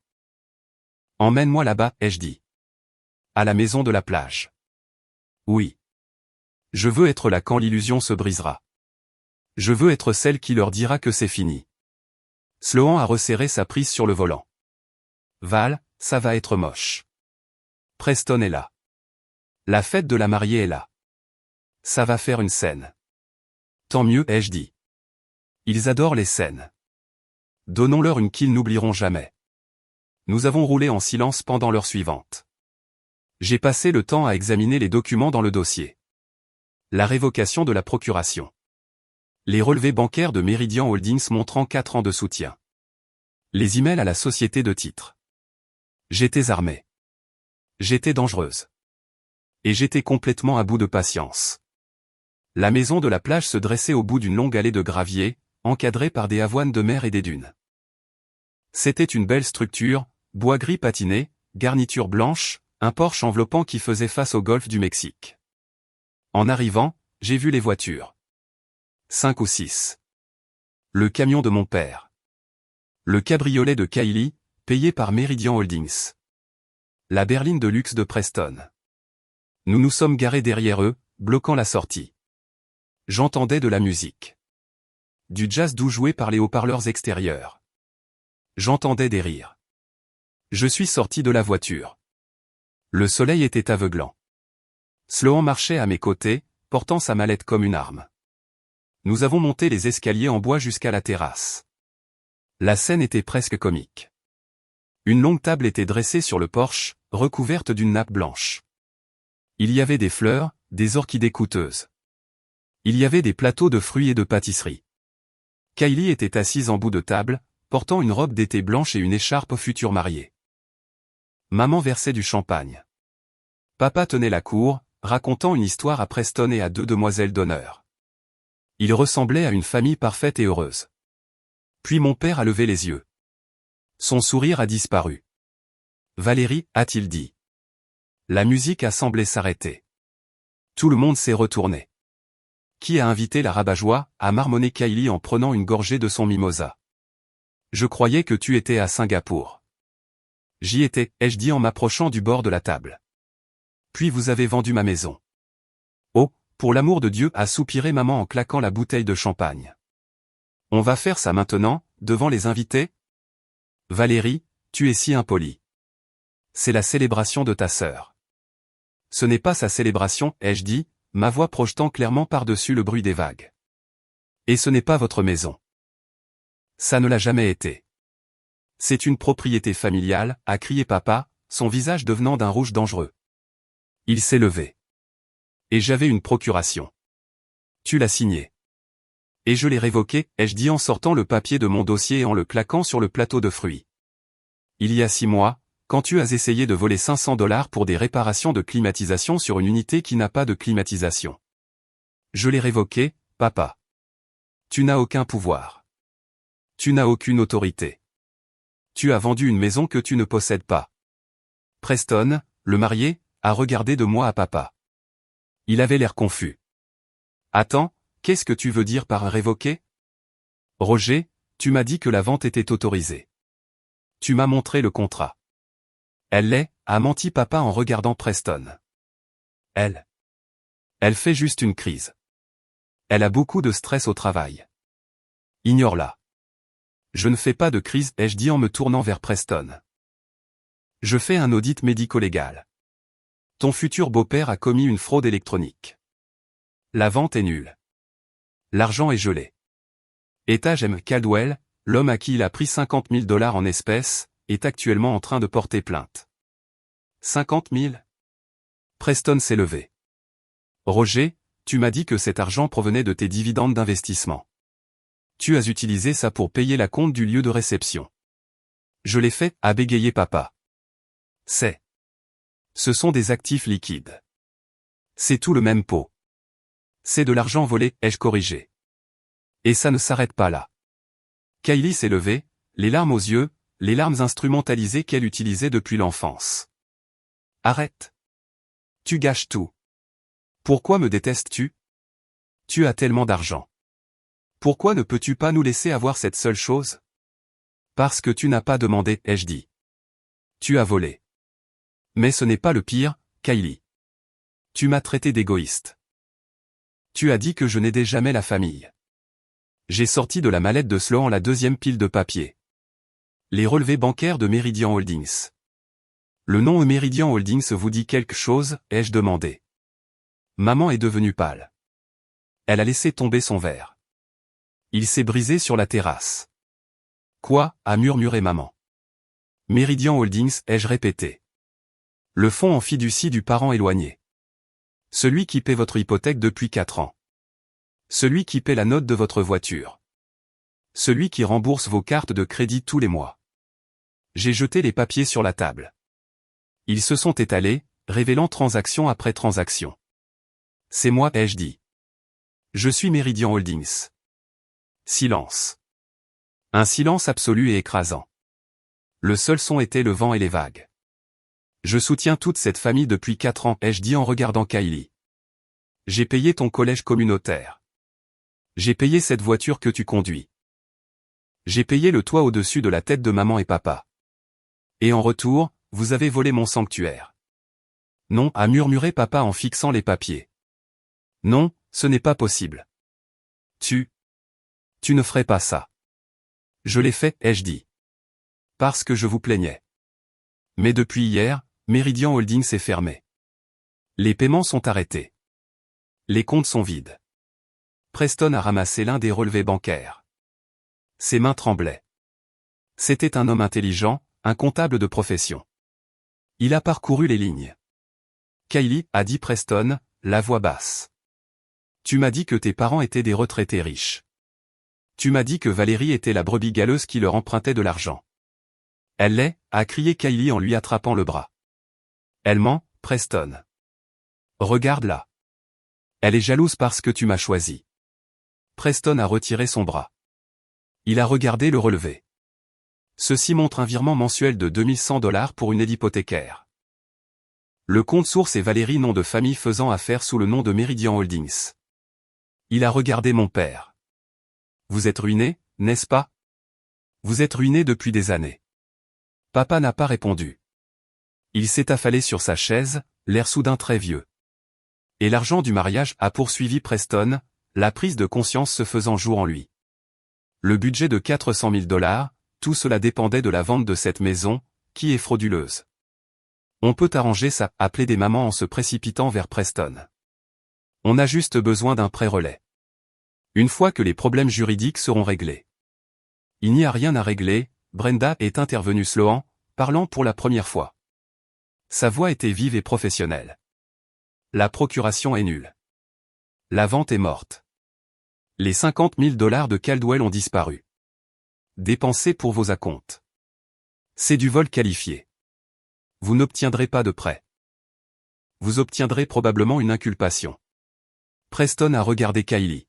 Emmène-moi là-bas, ai-je dit. À la maison de la plage. Oui. Je veux être là quand l'illusion se brisera. Je veux être celle qui leur dira que c'est fini. Sloan a resserré sa prise sur le volant. Val, ça va être moche. Preston est là. La fête de la mariée est là. Ça va faire une scène. Tant mieux, ai-je dit. Ils adorent les scènes. Donnons-leur une qu'ils n'oublieront jamais. Nous avons roulé en silence pendant l'heure suivante. J'ai passé le temps à examiner les documents dans le dossier. La révocation de la procuration. Les relevés bancaires de Meridian Holdings montrant 4 ans de soutien. Les emails à la société de titres. J'étais armé. J'étais dangereuse. Et j'étais complètement à bout de patience. La maison de la plage se dressait au bout d'une longue allée de gravier, encadrée par des avoines de mer et des dunes. C'était une belle structure, bois gris patiné, garniture blanche, un porche enveloppant qui faisait face au golfe du Mexique. En arrivant, j'ai vu les voitures. 5 ou 6. Le camion de mon père. Le cabriolet de Kylie, payé par Meridian Holdings. La berline de luxe de Preston. Nous nous sommes garés derrière eux, bloquant la sortie. J'entendais de la musique. Du jazz doux joué par les haut-parleurs extérieurs. J'entendais des rires. Je suis sorti de la voiture. Le soleil était aveuglant. Sloan marchait à mes côtés, portant sa mallette comme une arme. Nous avons monté les escaliers en bois jusqu'à la terrasse. La scène était presque comique. Une longue table était dressée sur le porche, recouverte d'une nappe blanche. Il y avait des fleurs, des orchidées coûteuses. Il y avait des plateaux de fruits et de pâtisseries. Kylie était assise en bout de table, portant une robe d'été blanche et une écharpe future mariée. Maman versait du champagne. Papa tenait la cour, racontant une histoire à Preston et à 2 demoiselles d'honneur. Il ressemblait à une famille parfaite et heureuse. Puis mon père a levé les yeux. Son sourire a disparu. Valérie, a-t-il dit. La musique a semblé s'arrêter. Tout le monde s'est retourné. Qui a invité la rabat-joie, a marmonné Kylie en prenant une gorgée de son mimosa. Je croyais que tu étais à Singapour. J'y étais, ai-je dit en m'approchant du bord de la table. Puis vous avez vendu ma maison. Oh, pour l'amour de Dieu, a soupiré maman en claquant la bouteille de champagne. On va faire ça maintenant, devant les invités? Valérie, tu es si impolie. C'est la célébration de ta sœur. Ce n'est pas sa célébration, ai-je dit, ma voix projetant clairement par-dessus le bruit des vagues. Et ce n'est pas votre maison. Ça ne l'a jamais été. C'est une propriété familiale, a crié papa, son visage devenant d'un rouge dangereux. Il s'est levé. Et j'avais une procuration. Tu l'as signée. Et je l'ai révoquée, ai-je dit en sortant le papier de mon dossier et en le claquant sur le plateau de fruits. Il y a 6 mois, quand tu as essayé de voler $500 pour des réparations de climatisation sur une unité qui n'a pas de climatisation. Je l'ai révoqué, papa. Tu n'as aucun pouvoir. Tu n'as aucune autorité. Tu as vendu une maison que tu ne possèdes pas. Preston, le marié, a regardé de moi à papa. Il avait l'air confus. Attends, qu'est-ce que tu veux dire par révoquer? Roger, tu m'as dit que la vente était autorisée. Tu m'as montré le contrat. Elle l'est, a menti papa en regardant Preston. Elle fait juste une crise. Elle a beaucoup de stress au travail. Ignore-la. Je ne fais pas de crise, ai-je dit en me tournant vers Preston. Je fais un audit médico-légal. Ton futur beau-père a commis une fraude électronique. La vente est nulle. L'argent est gelé. Etage M. Caldwell, l'homme à qui il a pris $50 000 en espèces, est actuellement en train de porter plainte. 50 000? Preston s'est levé. Roger, tu m'as dit que cet argent provenait de tes dividendes d'investissement. Tu as utilisé ça pour payer la compte du lieu de réception. Je l'ai fait, a bégayé papa. Ce sont des actifs liquides. C'est tout le même pot. C'est de l'argent volé, ai-je corrigé. Et ça ne s'arrête pas là. Kylie s'est levée, les larmes aux yeux, les larmes instrumentalisées qu'elle utilisait depuis l'enfance. Arrête. Tu gâches tout. Pourquoi me détestes-tu? Tu as tellement d'argent. Pourquoi ne peux-tu pas nous laisser avoir cette seule chose? Parce que tu n'as pas demandé, ai-je dit. Tu as volé. Mais ce n'est pas le pire, Kylie. Tu m'as traité d'égoïste. Tu as dit que je n'aidais jamais la famille. J'ai sorti de la mallette de Sloan la deuxième pile de papier. Les relevés bancaires de Meridian Holdings. Le nom Meridian Holdings vous dit quelque chose, ai-je demandé. Maman est devenue pâle. Elle a laissé tomber son verre. Il s'est brisé sur la terrasse. Quoi, a murmuré maman. Meridian Holdings, ai-je répété. Le fonds en fiducie du parent éloigné. Celui qui paie votre hypothèque depuis 4 ans. Celui qui paie la note de votre voiture. Celui qui rembourse vos cartes de crédit tous les mois. J'ai jeté les papiers sur la table. Ils se sont étalés, révélant transaction après transaction. C'est moi, ai-je dit. Je suis Meridian Holdings. Silence. Un silence absolu et écrasant. Le seul son était le vent et les vagues. Je soutiens toute cette famille depuis 4 ans, ai-je dit en regardant Kylie. J'ai payé ton collège communautaire. J'ai payé cette voiture que tu conduis. J'ai payé le toit au-dessus de la tête de maman et papa. Et en retour, vous avez volé mon sanctuaire. Non, a murmuré papa en fixant les papiers. Non, ce n'est pas possible. Tu ne ferais pas ça. Je l'ai fait, ai-je dit. Parce que je vous plaignais. Mais depuis hier, Meridian Holdings est fermé. Les paiements sont arrêtés. Les comptes sont vides. Preston a ramassé l'un des relevés bancaires. Ses mains tremblaient. C'était un homme intelligent, un comptable de profession. Il a parcouru les lignes. Kylie, a dit Preston, la voix basse. Tu m'as dit que tes parents étaient des retraités riches. Tu m'as dit que Valérie était la brebis galeuse qui leur empruntait de l'argent. Elle l'est, a crié Kylie en lui attrapant le bras. Elle ment, Preston. Regarde-la. Elle est jalouse parce que tu m'as choisi. Preston a retiré son bras. Il a regardé le relevé. Ceci montre un virement mensuel de $2100 pour une aide hypothécaire. Le compte source est Valérie, nom de famille faisant affaire sous le nom de Meridian Holdings. Il a regardé mon père. Vous êtes ruiné, n'est-ce pas? Vous êtes ruiné depuis des années. Papa n'a pas répondu. Il s'est affalé sur sa chaise, l'air soudain très vieux. Et l'argent du mariage, a poursuivi Preston, la prise de conscience se faisant jour en lui. Le budget de 400 000 $, tout cela dépendait de la vente de cette maison, qui est frauduleuse. On peut arranger ça, a plaidé maman en se précipitant vers Preston. On a juste besoin d'un pré-relais. Une fois que les problèmes juridiques seront réglés. Il n'y a rien à régler, Brenda est intervenue Sloan, parlant pour la première fois. Sa voix était vive et professionnelle. La procuration est nulle. La vente est morte. Les 50 000 $ de Caldwell ont disparu. Dépensés pour vos acomptes. C'est du vol qualifié. Vous n'obtiendrez pas de prêt. Vous obtiendrez probablement une inculpation. Preston a regardé Kylie.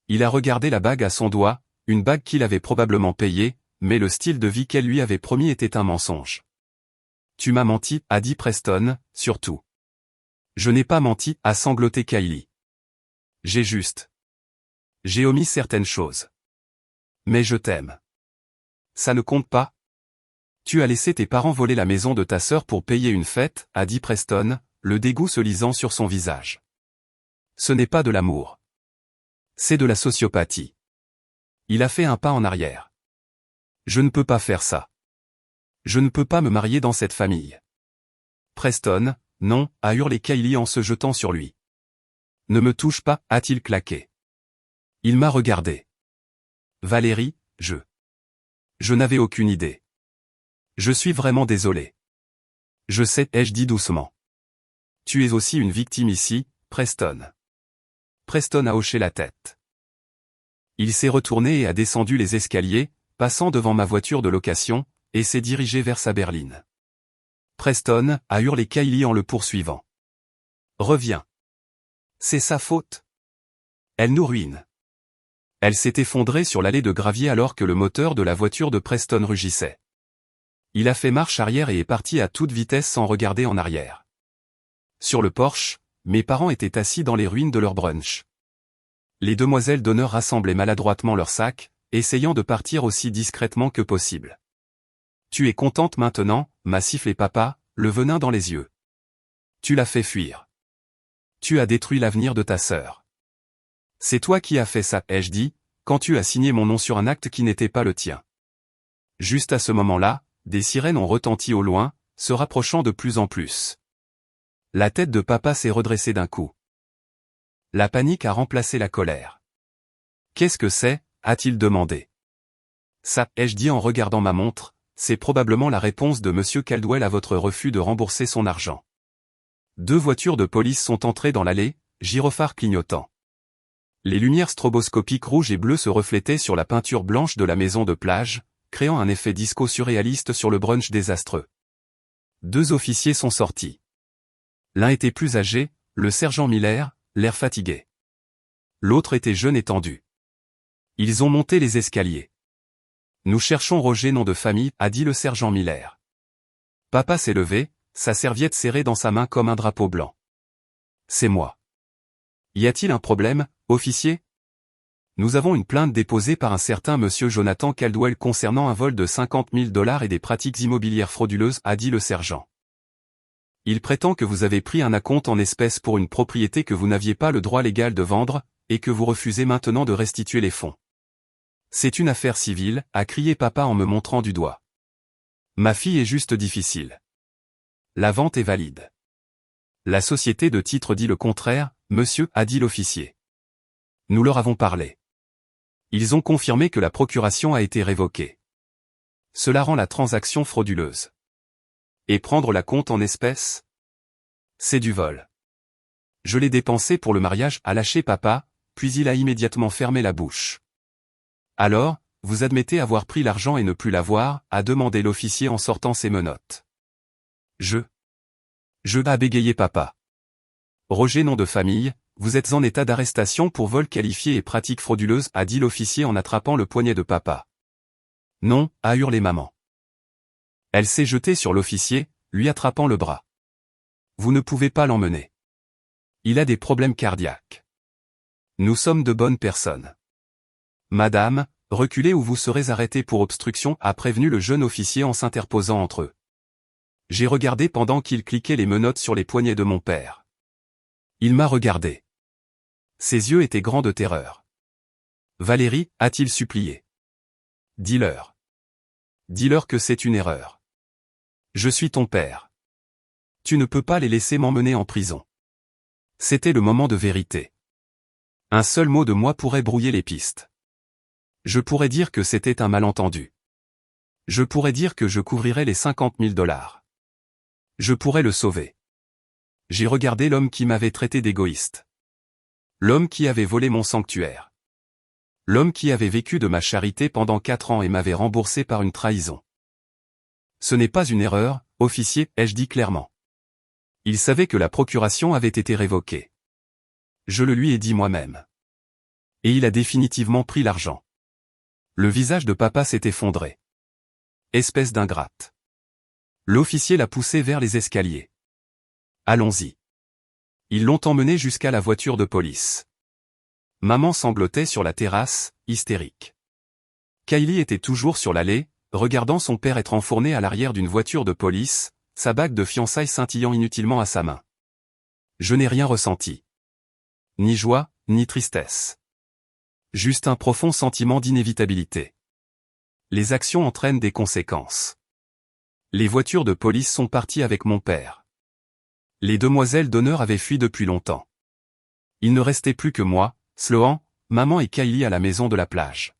Il a regardé la bague à son doigt, une bague qu'il avait probablement payée, mais le style de vie qu'elle lui avait promis était un mensonge. Tu m'as menti, a dit Preston, surtout. Je n'ai pas menti, a sangloté Kylie. J'ai omis certaines choses. Mais je t'aime. Ça ne compte pas. Tu as laissé tes parents voler la maison de ta sœur pour payer une fête, a dit Preston, le dégoût se lisant sur son visage. Ce n'est pas de l'amour. C'est de la sociopathie. Il a fait un pas en arrière. Je ne peux pas faire ça. Je ne peux pas me marier dans cette famille. Preston, non, a hurlé Kylie en se jetant sur lui. Ne me touche pas, a-t-il claqué. Il m'a regardé. Valérie, je n'avais aucune idée. Je suis vraiment désolé. Je sais, ai-je dit doucement. Tu es aussi une victime ici, Preston. Preston a hoché la tête. Il s'est retourné et a descendu les escaliers, passant devant ma voiture de location, et s'est dirigé vers sa berline. Preston, a hurlé Kylie en le poursuivant. Reviens. C'est sa faute. Elle nous ruine. Elle s'est effondrée sur l'allée de gravier alors que le moteur de la voiture de Preston rugissait. Il a fait marche arrière et est parti à toute vitesse sans regarder en arrière. Sur le porche, mes parents étaient assis dans les ruines de leur brunch. Les demoiselles d'honneur rassemblaient maladroitement leurs sacs, essayant de partir aussi discrètement que possible. Tu es contente maintenant, m'a sifflé papa, le venin dans les yeux. Tu l'as fait fuir. Tu as détruit l'avenir de ta sœur. C'est toi qui as fait ça, ai-je dit, quand tu as signé mon nom sur un acte qui n'était pas le tien. Juste à ce moment-là, des sirènes ont retenti au loin, se rapprochant de plus en plus. La tête de papa s'est redressée d'un coup. La panique a remplacé la colère. Qu'est-ce que c'est, a-t-il demandé. Ça, ai-je dit en regardant ma montre, c'est probablement la réponse de Monsieur Caldwell à votre refus de rembourser son argent. 2 voitures de police sont entrées dans l'allée, gyrophares clignotant. Les lumières stroboscopiques rouges et bleues se reflétaient sur la peinture blanche de la maison de plage, créant un effet disco surréaliste sur le brunch désastreux. 2 officiers sont sortis. L'un était plus âgé, le sergent Miller, l'air fatigué. L'autre était jeune et tendu. Ils ont monté les escaliers. Nous cherchons Roger, nom de famille, a dit le sergent Miller. Papa s'est levé, sa serviette serrée dans sa main comme un drapeau blanc. C'est moi. Y a-t-il un problème, officier? Nous avons une plainte déposée par un certain monsieur Jonathan Caldwell concernant un vol de 50 000 $ et des pratiques immobilières frauduleuses, a dit le sergent. Il prétend que vous avez pris un acompte en espèces pour une propriété que vous n'aviez pas le droit légal de vendre, et que vous refusez maintenant de restituer les fonds. C'est une affaire civile, a crié papa en me montrant du doigt. Ma fille est juste difficile. La vente est valide. La société de titres dit le contraire, monsieur, a dit l'officier. Nous leur avons parlé. Ils ont confirmé que la procuration a été révoquée. Cela rend la transaction frauduleuse. Et prendre la compte en espèces? C'est du vol. Je l'ai dépensé pour le mariage, a lâché papa, puis il a immédiatement fermé la bouche. Alors, vous admettez avoir pris l'argent et ne plus l'avoir, a demandé l'officier en sortant ses menottes. Je a bégayé papa. Roger, nom de famille, vous êtes en état d'arrestation pour vol qualifié et pratique frauduleuse, a dit l'officier en attrapant le poignet de papa. Non, a hurlé maman. Elle s'est jetée sur l'officier, lui attrapant le bras. Vous ne pouvez pas l'emmener. Il a des problèmes cardiaques. Nous sommes de bonnes personnes. Madame, Reculez ou vous serez arrêté pour obstruction, a prévenu le jeune officier en s'interposant entre eux. J'ai regardé pendant qu'il cliquait les menottes sur les poignets de mon père. Il m'a regardé. Ses yeux étaient grands de terreur. Valérie, a-t-il supplié. Dis-leur. Dis-leur que c'est une erreur. Je suis ton père. Tu ne peux pas les laisser m'emmener en prison. C'était le moment de vérité. Un seul mot de moi pourrait brouiller les pistes. Je pourrais dire que c'était un malentendu. Je pourrais dire que je couvrirais les 50 000 $. Je pourrais le sauver. J'ai regardé l'homme qui m'avait traité d'égoïste. L'homme qui avait volé mon sanctuaire. L'homme qui avait vécu de ma charité pendant 4 ans et m'avait remboursé par une trahison. Ce n'est pas une erreur, officier, ai-je dit clairement. Il savait que la procuration avait été révoquée. Je le lui ai dit moi-même. Et il a définitivement pris l'argent. Le visage de papa s'est effondré. Espèce d'ingrate. L'officier l'a poussé vers les escaliers. Allons-y. Ils l'ont emmené jusqu'à la voiture de police. Maman sanglotait sur la terrasse, hystérique. Kylie était toujours sur l'allée, regardant son père être enfourné à l'arrière d'une voiture de police, sa bague de fiançailles scintillant inutilement à sa main. Je n'ai rien ressenti. Ni joie, ni tristesse. Juste un profond sentiment d'inévitabilité. Les actions entraînent des conséquences. Les voitures de police sont parties avec mon père. Les demoiselles d'honneur avaient fui depuis longtemps. Il ne restait plus que moi, Sloan, maman et Kylie à la maison de la plage.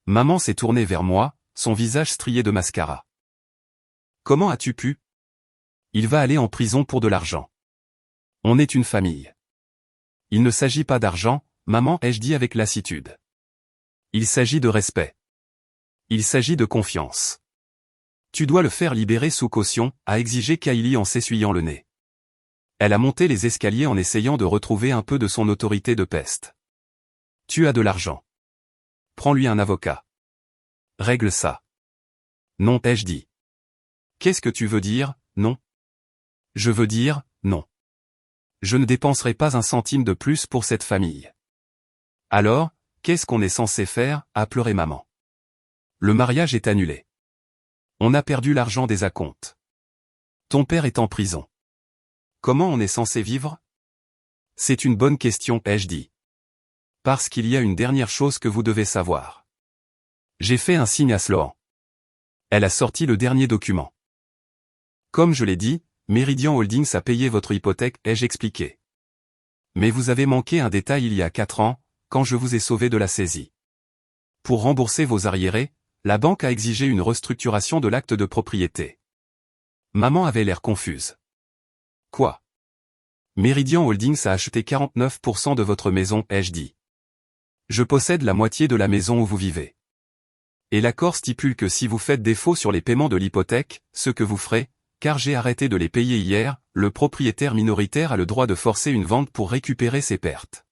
Maman s'est tournée vers moi, son visage strié de mascara. Comment as-tu pu? Il va aller en prison pour de l'argent. On est une famille. Il ne s'agit pas d'argent, maman, ai-je dit avec lassitude. Il s'agit de respect. Il s'agit de confiance. Tu dois le faire libérer sous caution, a exigé Kylie en s'essuyant le nez. Elle a monté les escaliers en essayant de retrouver un peu de son autorité de peste. Tu as de l'argent. Prends-lui un avocat. Règle ça. Non, ai-je dit. Qu'est-ce que tu veux dire, non? Je veux dire, non. Je ne dépenserai pas un centime de plus pour cette famille. Alors, qu'est-ce qu'on est censé faire, a pleuré maman. Le mariage est annulé. On a perdu l'argent des acomptes. Ton père est en prison. Comment on est censé vivre? C'est une bonne question, ai-je dit. Parce qu'il y a une dernière chose que vous devez savoir. J'ai fait un signe à Sloan. Elle a sorti le dernier document. Comme je l'ai dit, Meridian Holdings a payé votre hypothèque, ai-je expliqué. Mais vous avez manqué un détail il y a 4 ans, quand je vous ai sauvé de la saisie. Pour rembourser vos arriérés, la banque a exigé une restructuration de l'acte de propriété. Maman avait l'air confuse. Quoi? Meridian Holdings a acheté 49% de votre maison, ai-je dit. Je possède la moitié de la maison où vous vivez. Et l'accord stipule que si vous faites défaut sur les paiements de l'hypothèque, ce que vous ferez, car j'ai arrêté de les payer hier, le propriétaire minoritaire a le droit de forcer une vente pour récupérer ses pertes.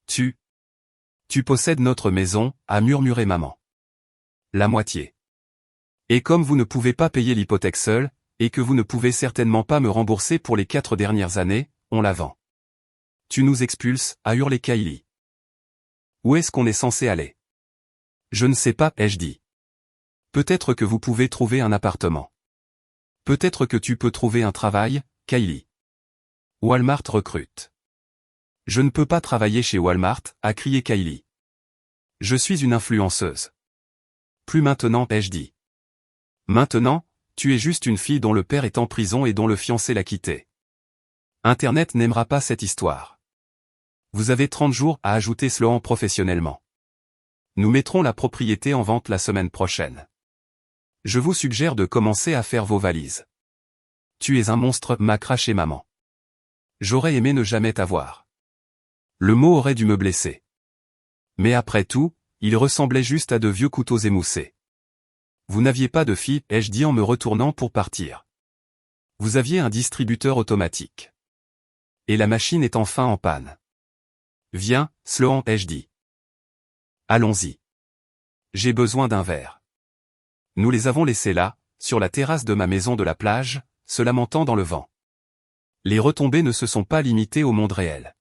Tu possèdes notre maison, a murmuré maman. La moitié. Et comme vous ne pouvez pas payer l'hypothèque seule, et que vous ne pouvez certainement pas me rembourser pour les 4 dernières années, on la vend. Tu nous expulses, a hurlé Kylie. Où est-ce qu'on est censé aller? Je ne sais pas, ai-je dit. Peut-être que vous pouvez trouver un appartement. Peut-être que tu peux trouver un travail, Kylie. Walmart recrute. Je ne peux pas travailler chez Walmart, a crié Kylie. Je suis une influenceuse. Plus maintenant, ai-je dit. Maintenant, tu es juste une fille dont le père est en prison et dont le fiancé l'a quitté. Internet n'aimera pas cette histoire. Vous avez 30 jours, a ajouté Sloan professionnellement. Nous mettrons la propriété en vente la semaine prochaine. Je vous suggère de commencer à faire vos valises. Tu es un monstre, m'a craché maman. J'aurais aimé ne jamais t'avoir. Le mot aurait dû me blesser. Mais après tout, il ressemblait juste à de vieux couteaux émoussés. Vous n'aviez pas de fille, ai-je dit en me retournant pour partir. Vous aviez un distributeur automatique. Et la machine est enfin en panne. Viens, Sloan, ai-je dit. Allons-y. J'ai besoin d'un verre. Nous les avons laissés là, sur la terrasse de ma maison de la plage, se lamentant dans le vent. Les retombées ne se sont pas limitées au monde réel.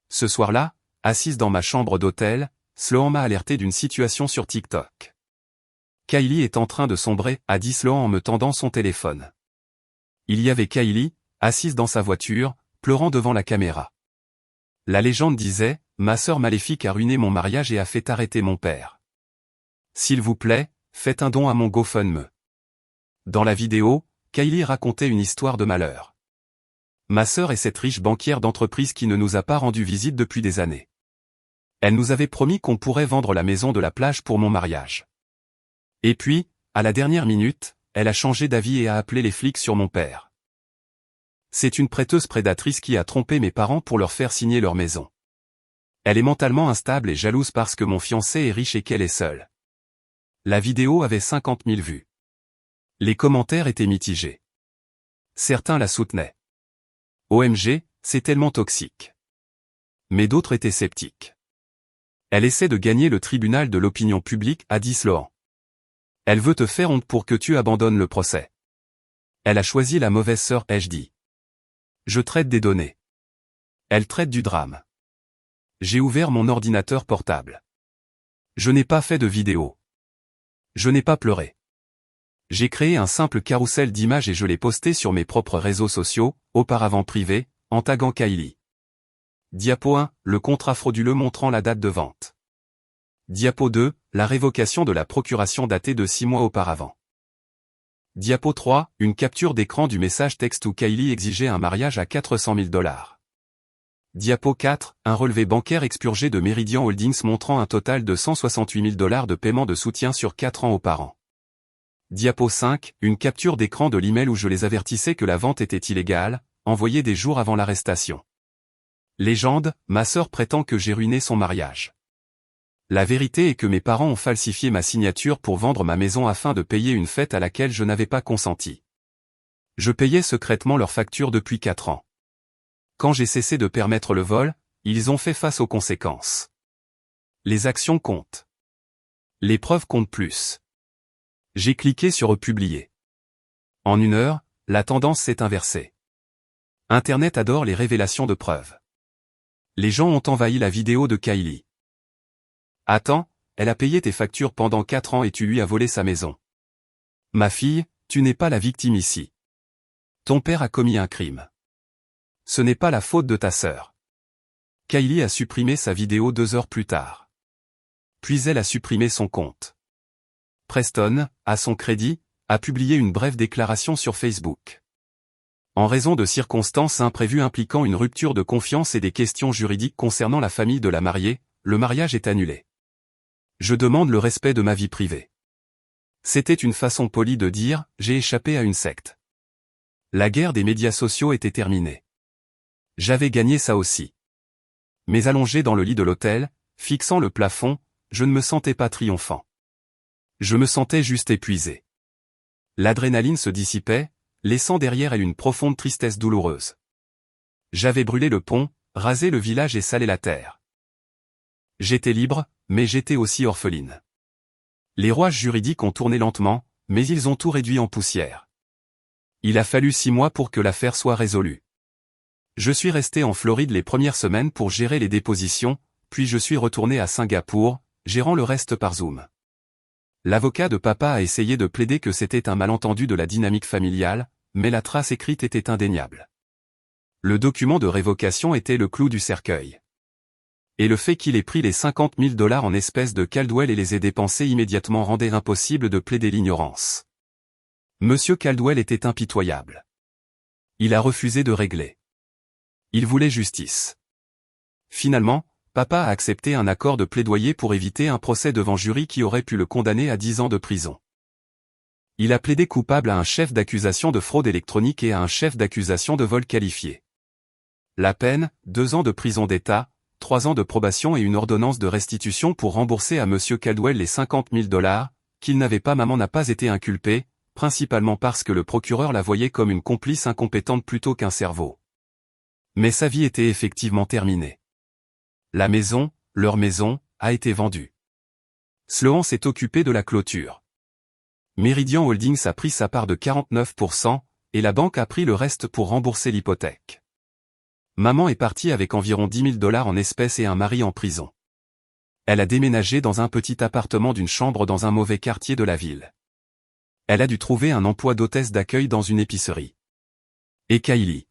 Ce soir-là, assise dans ma chambre d'hôtel, Sloan m'a alerté d'une situation sur TikTok. Kylie est en train de sombrer, a dit Sloan en me tendant son téléphone. Il y avait Kylie, assise dans sa voiture, pleurant devant la caméra. La légende disait, ma sœur maléfique a ruiné mon mariage et a fait arrêter mon père. S'il vous plaît, faites un don à mon GoFundMe. Dans la vidéo, Kylie racontait une histoire de malheur. Ma sœur est cette riche banquière d'entreprise qui ne nous a pas rendu visite depuis des années. Elle nous avait promis qu'on pourrait vendre la maison de la plage pour mon mariage. Et puis, à la dernière minute, elle a changé d'avis et a appelé les flics sur mon père. C'est une prêteuse prédatrice qui a trompé mes parents pour leur faire signer leur maison. Elle est mentalement instable et jalouse parce que mon fiancé est riche et qu'elle est seule. La vidéo avait 50 000 vues. Les commentaires étaient mitigés. Certains la soutenaient. OMG, c'est tellement toxique. Mais d'autres étaient sceptiques. Elle essaie de gagner le tribunal de l'opinion publique, a dit Sloan. Elle veut te faire honte pour que tu abandonnes le procès. Elle a choisi la mauvaise sœur, ai-je dit. Je traite des données. Elle traite du drame. J'ai ouvert mon ordinateur portable. Je n'ai pas fait de vidéo. Je n'ai pas pleuré. J'ai créé un simple carrousel d'images et je l'ai posté sur mes propres réseaux sociaux, auparavant privés, en taguant Kylie. Diapo 1, le contrat frauduleux montrant la date de vente. Diapo 2, la révocation de la procuration datée de 6 mois auparavant. Diapo 3, une capture d'écran du message texte où Kylie exigeait un mariage à 400 000 $. Diapo 4, un relevé bancaire expurgé de Meridian Holdings montrant un total de 168 000 $ de paiement de soutien sur 4 ans aux parents. Diapo 5, une capture d'écran de l'email où je les avertissais que la vente était illégale, envoyée des jours avant l'arrestation. Légende, ma sœur prétend que j'ai ruiné son mariage. La vérité est que mes parents ont falsifié ma signature pour vendre ma maison afin de payer une fête à laquelle je n'avais pas consenti. Je payais secrètement leurs factures depuis 4 ans. Quand j'ai cessé de permettre le vol, ils ont fait face aux conséquences. Les actions comptent. Les preuves comptent plus. J'ai cliqué sur Publier. En 1 heure, la tendance s'est inversée. Internet adore les révélations de preuves. Les gens ont envahi la vidéo de Kylie. Attends, elle a payé tes factures pendant 4 ans et tu lui as volé sa maison. Ma fille, tu n'es pas la victime ici. Ton père a commis un crime. Ce n'est pas la faute de ta sœur. Kylie a supprimé sa vidéo 2 heures plus tard. Puis elle a supprimé son compte. Preston, à son crédit, a publié une brève déclaration sur Facebook. En raison de circonstances imprévues impliquant une rupture de confiance et des questions juridiques concernant la famille de la mariée, le mariage est annulé. Je demande le respect de ma vie privée. C'était une façon polie de dire « j'ai échappé à une secte ». La guerre des médias sociaux était terminée. J'avais gagné ça aussi. Mais allongé dans le lit de l'hôtel, fixant le plafond, je ne me sentais pas triomphant. Je me sentais juste épuisé. L'adrénaline se dissipait, laissant derrière elle une profonde tristesse douloureuse. J'avais brûlé le pont, rasé le village et salé la terre. J'étais libre, mais j'étais aussi orpheline. Les rouages juridiques ont tourné lentement, mais ils ont tout réduit en poussière. Il a fallu 6 mois pour que l'affaire soit résolue. Je suis resté en Floride les premières semaines pour gérer les dépositions, puis je suis retourné à Singapour, gérant le reste par Zoom. L'avocat de papa a essayé de plaider que c'était un malentendu de la dynamique familiale, mais la trace écrite était indéniable. Le document de révocation était le clou du cercueil. Et le fait qu'il ait pris les 50 000 $ en espèces de Caldwell et les ait dépensés immédiatement rendait impossible de plaider l'ignorance. Monsieur Caldwell était impitoyable. Il a refusé de régler. Il voulait justice. Finalement, papa a accepté un accord de plaidoyer pour éviter un procès devant jury qui aurait pu le condamner à 10 ans de prison. Il a plaidé coupable à un chef d'accusation de fraude électronique et à un chef d'accusation de vol qualifié. La peine, 2 ans de prison d'État, 3 ans de probation et une ordonnance de restitution pour rembourser à Monsieur Caldwell les 50 000 $, qu'il n'avait pas. Maman n'a pas été inculpée, principalement parce que le procureur la voyait comme une complice incompétente plutôt qu'un cerveau. Mais sa vie était effectivement terminée. La maison, leur maison, a été vendue. Sloan s'est occupé de la clôture. Meridian Holdings a pris sa part de 49%, et la banque a pris le reste pour rembourser l'hypothèque. Maman est partie avec environ 10 000 $ en espèces et un mari en prison. Elle a déménagé dans un petit appartement d'une chambre dans un mauvais quartier de la ville. Elle a dû trouver un emploi d'hôtesse d'accueil dans une épicerie. Et Kylie.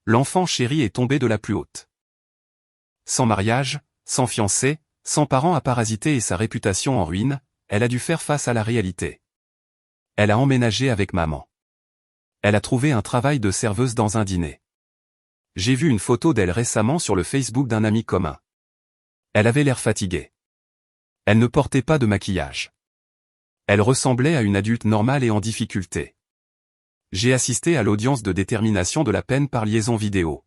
L'enfant chéri est tombé de la plus haute. Sans mariage, sans fiancé, sans parents à parasiter et sa réputation en ruine, elle a dû faire face à la réalité. Elle a emménagé avec maman. Elle a trouvé un travail de serveuse dans un dîner. J'ai vu une photo d'elle récemment sur le Facebook d'un ami commun. Elle avait l'air fatiguée. Elle ne portait pas de maquillage. Elle ressemblait à une adulte normale et en difficulté. J'ai assisté à l'audience de détermination de la peine par liaison vidéo.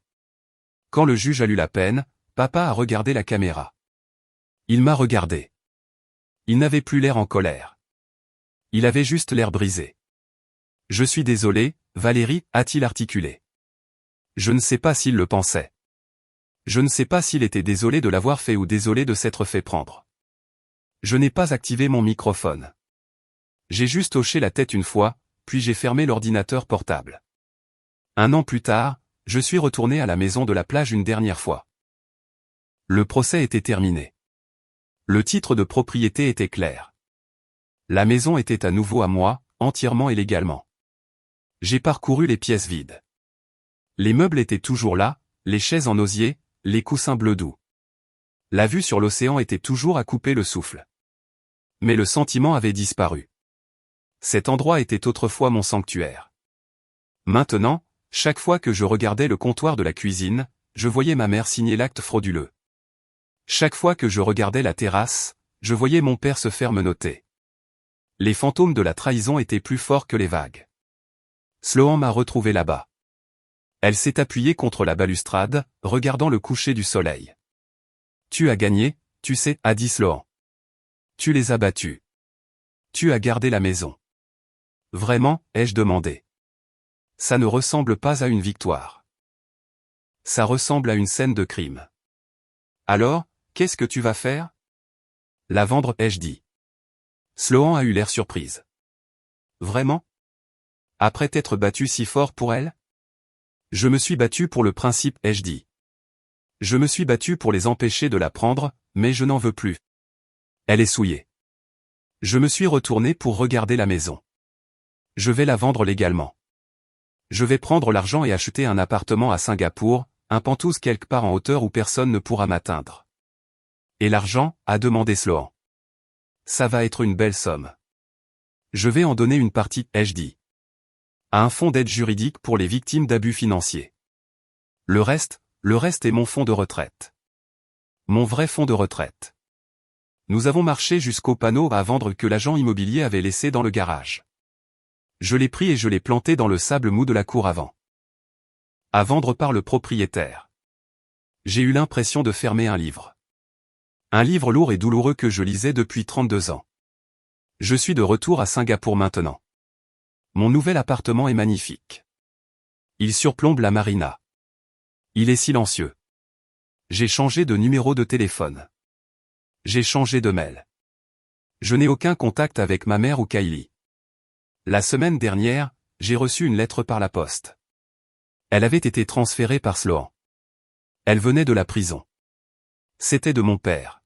Quand le juge a lu la peine, papa a regardé la caméra. Il m'a regardé. Il n'avait plus l'air en colère. Il avait juste l'air brisé. Je suis désolé, Valérie, a-t-il articulé. Je ne sais pas s'il le pensait. Je ne sais pas s'il était désolé de l'avoir fait ou désolé de s'être fait prendre. Je n'ai pas activé mon microphone. J'ai juste hoché la tête une fois, puis j'ai fermé l'ordinateur portable. 1 an plus tard, je suis retourné à la maison de la plage une dernière fois. Le procès était terminé. Le titre de propriété était clair. La maison était à nouveau à moi, entièrement et légalement. J'ai parcouru les pièces vides. Les meubles étaient toujours là, les chaises en osier, les coussins bleus doux. La vue sur l'océan était toujours à couper le souffle. Mais le sentiment avait disparu. Cet endroit était autrefois mon sanctuaire. Maintenant, chaque fois que je regardais le comptoir de la cuisine, je voyais ma mère signer l'acte frauduleux. Chaque fois que je regardais la terrasse, je voyais mon père se faire menotter. Les fantômes de la trahison étaient plus forts que les vagues. Sloan m'a retrouvé là-bas. Elle s'est appuyée contre la balustrade, regardant le coucher du soleil. Tu as gagné, tu sais, a dit Sloan. Tu les as battus. Tu as gardé la maison. Vraiment, ai-je demandé. Ça ne ressemble pas à une victoire. Ça ressemble à une scène de crime. Alors, qu'est-ce que tu vas faire? La vendre, ai-je dit. Sloan a eu l'air surprise. Vraiment? Après t'être battu si fort pour elle? Je me suis battu pour le principe, ai-je dit. Je me suis battu pour les empêcher de la prendre, mais je n'en veux plus. Elle est souillée. Je me suis retourné pour regarder la maison. Je vais la vendre légalement. Je vais prendre l'argent et acheter un appartement à Singapour, un penthouse quelque part en hauteur où personne ne pourra m'atteindre. Et l'argent, a demandé Sloan. Ça va être une belle somme. Je vais en donner une partie, ai-je dit. À un fonds d'aide juridique pour les victimes d'abus financiers. Le reste est mon fonds de retraite. Mon vrai fonds de retraite. Nous avons marché jusqu'au panneau à vendre que l'agent immobilier avait laissé dans le garage. Je l'ai pris et je l'ai planté dans le sable mou de la cour avant. À vendre par le propriétaire. J'ai eu l'impression de fermer un livre. Un livre lourd et douloureux que je lisais depuis 32 ans. Je suis de retour à Singapour maintenant. Mon nouvel appartement est magnifique. Il surplombe la marina. Il est silencieux. J'ai changé de numéro de téléphone. J'ai changé de mail. Je n'ai aucun contact avec ma mère ou Kylie. La semaine dernière, j'ai reçu une lettre par la poste. Elle avait été transférée par Sloan. Elle venait de la prison. C'était de mon père.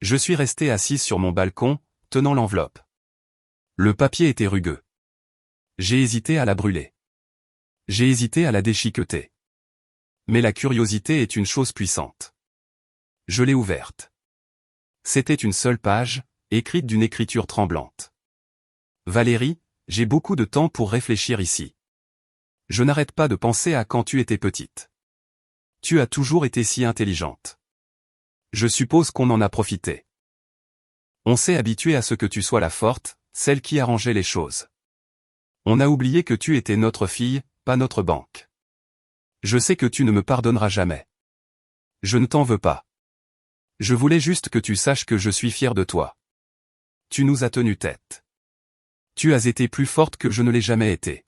Je suis resté assise sur mon balcon, tenant l'enveloppe. Le papier était rugueux. J'ai hésité à la brûler. J'ai hésité à la déchiqueter. Mais la curiosité est une chose puissante. Je l'ai ouverte. C'était une seule page, écrite d'une écriture tremblante. Valérie, j'ai beaucoup de temps pour réfléchir ici. Je n'arrête pas de penser à quand tu étais petite. Tu as toujours été si intelligente. Je suppose qu'on en a profité. On s'est habitué à ce que tu sois la forte, celle qui arrangeait les choses. On a oublié que tu étais notre fille, pas notre banque. Je sais que tu ne me pardonneras jamais. Je ne t'en veux pas. Je voulais juste que tu saches que je suis fier de toi. Tu nous as tenu tête. Tu as été plus forte que je ne l'ai jamais été.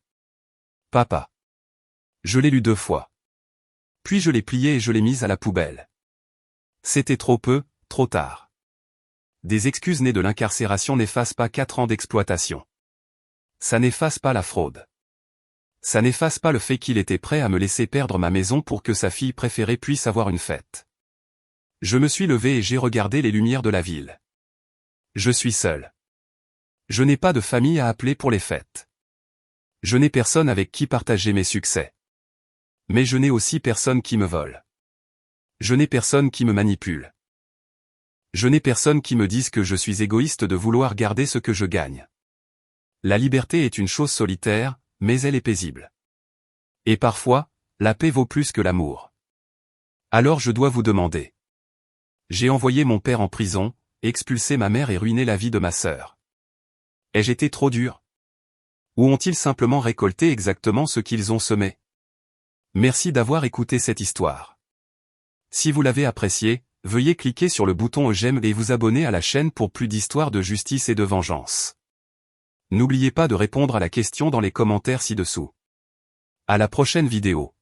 Papa. Je l'ai lu 2 fois. Puis je l'ai plié et je l'ai mise à la poubelle. C'était trop peu, trop tard. Des excuses nées de l'incarcération n'effacent pas 4 ans d'exploitation. Ça n'efface pas la fraude. Ça n'efface pas le fait qu'il était prêt à me laisser perdre ma maison pour que sa fille préférée puisse avoir une fête. Je me suis levé et j'ai regardé les lumières de la ville. Je suis seul. Je n'ai pas de famille à appeler pour les fêtes. Je n'ai personne avec qui partager mes succès. Mais je n'ai aussi personne qui me vole. Je n'ai personne qui me manipule. Je n'ai personne qui me dise que je suis égoïste de vouloir garder ce que je gagne. La liberté est une chose solitaire, mais elle est paisible. Et parfois, la paix vaut plus que l'amour. Alors je dois vous demander. J'ai envoyé mon père en prison, expulsé ma mère et ruiné la vie de ma sœur. Ai-je été trop dur? Ou ont-ils simplement récolté exactement ce qu'ils ont semé? Merci d'avoir écouté cette histoire. Si vous l'avez appréciée, veuillez cliquer sur le bouton j'aime et vous abonner à la chaîne pour plus d'histoires de justice et de vengeance. N'oubliez pas de répondre à la question dans les commentaires ci-dessous. À la prochaine vidéo.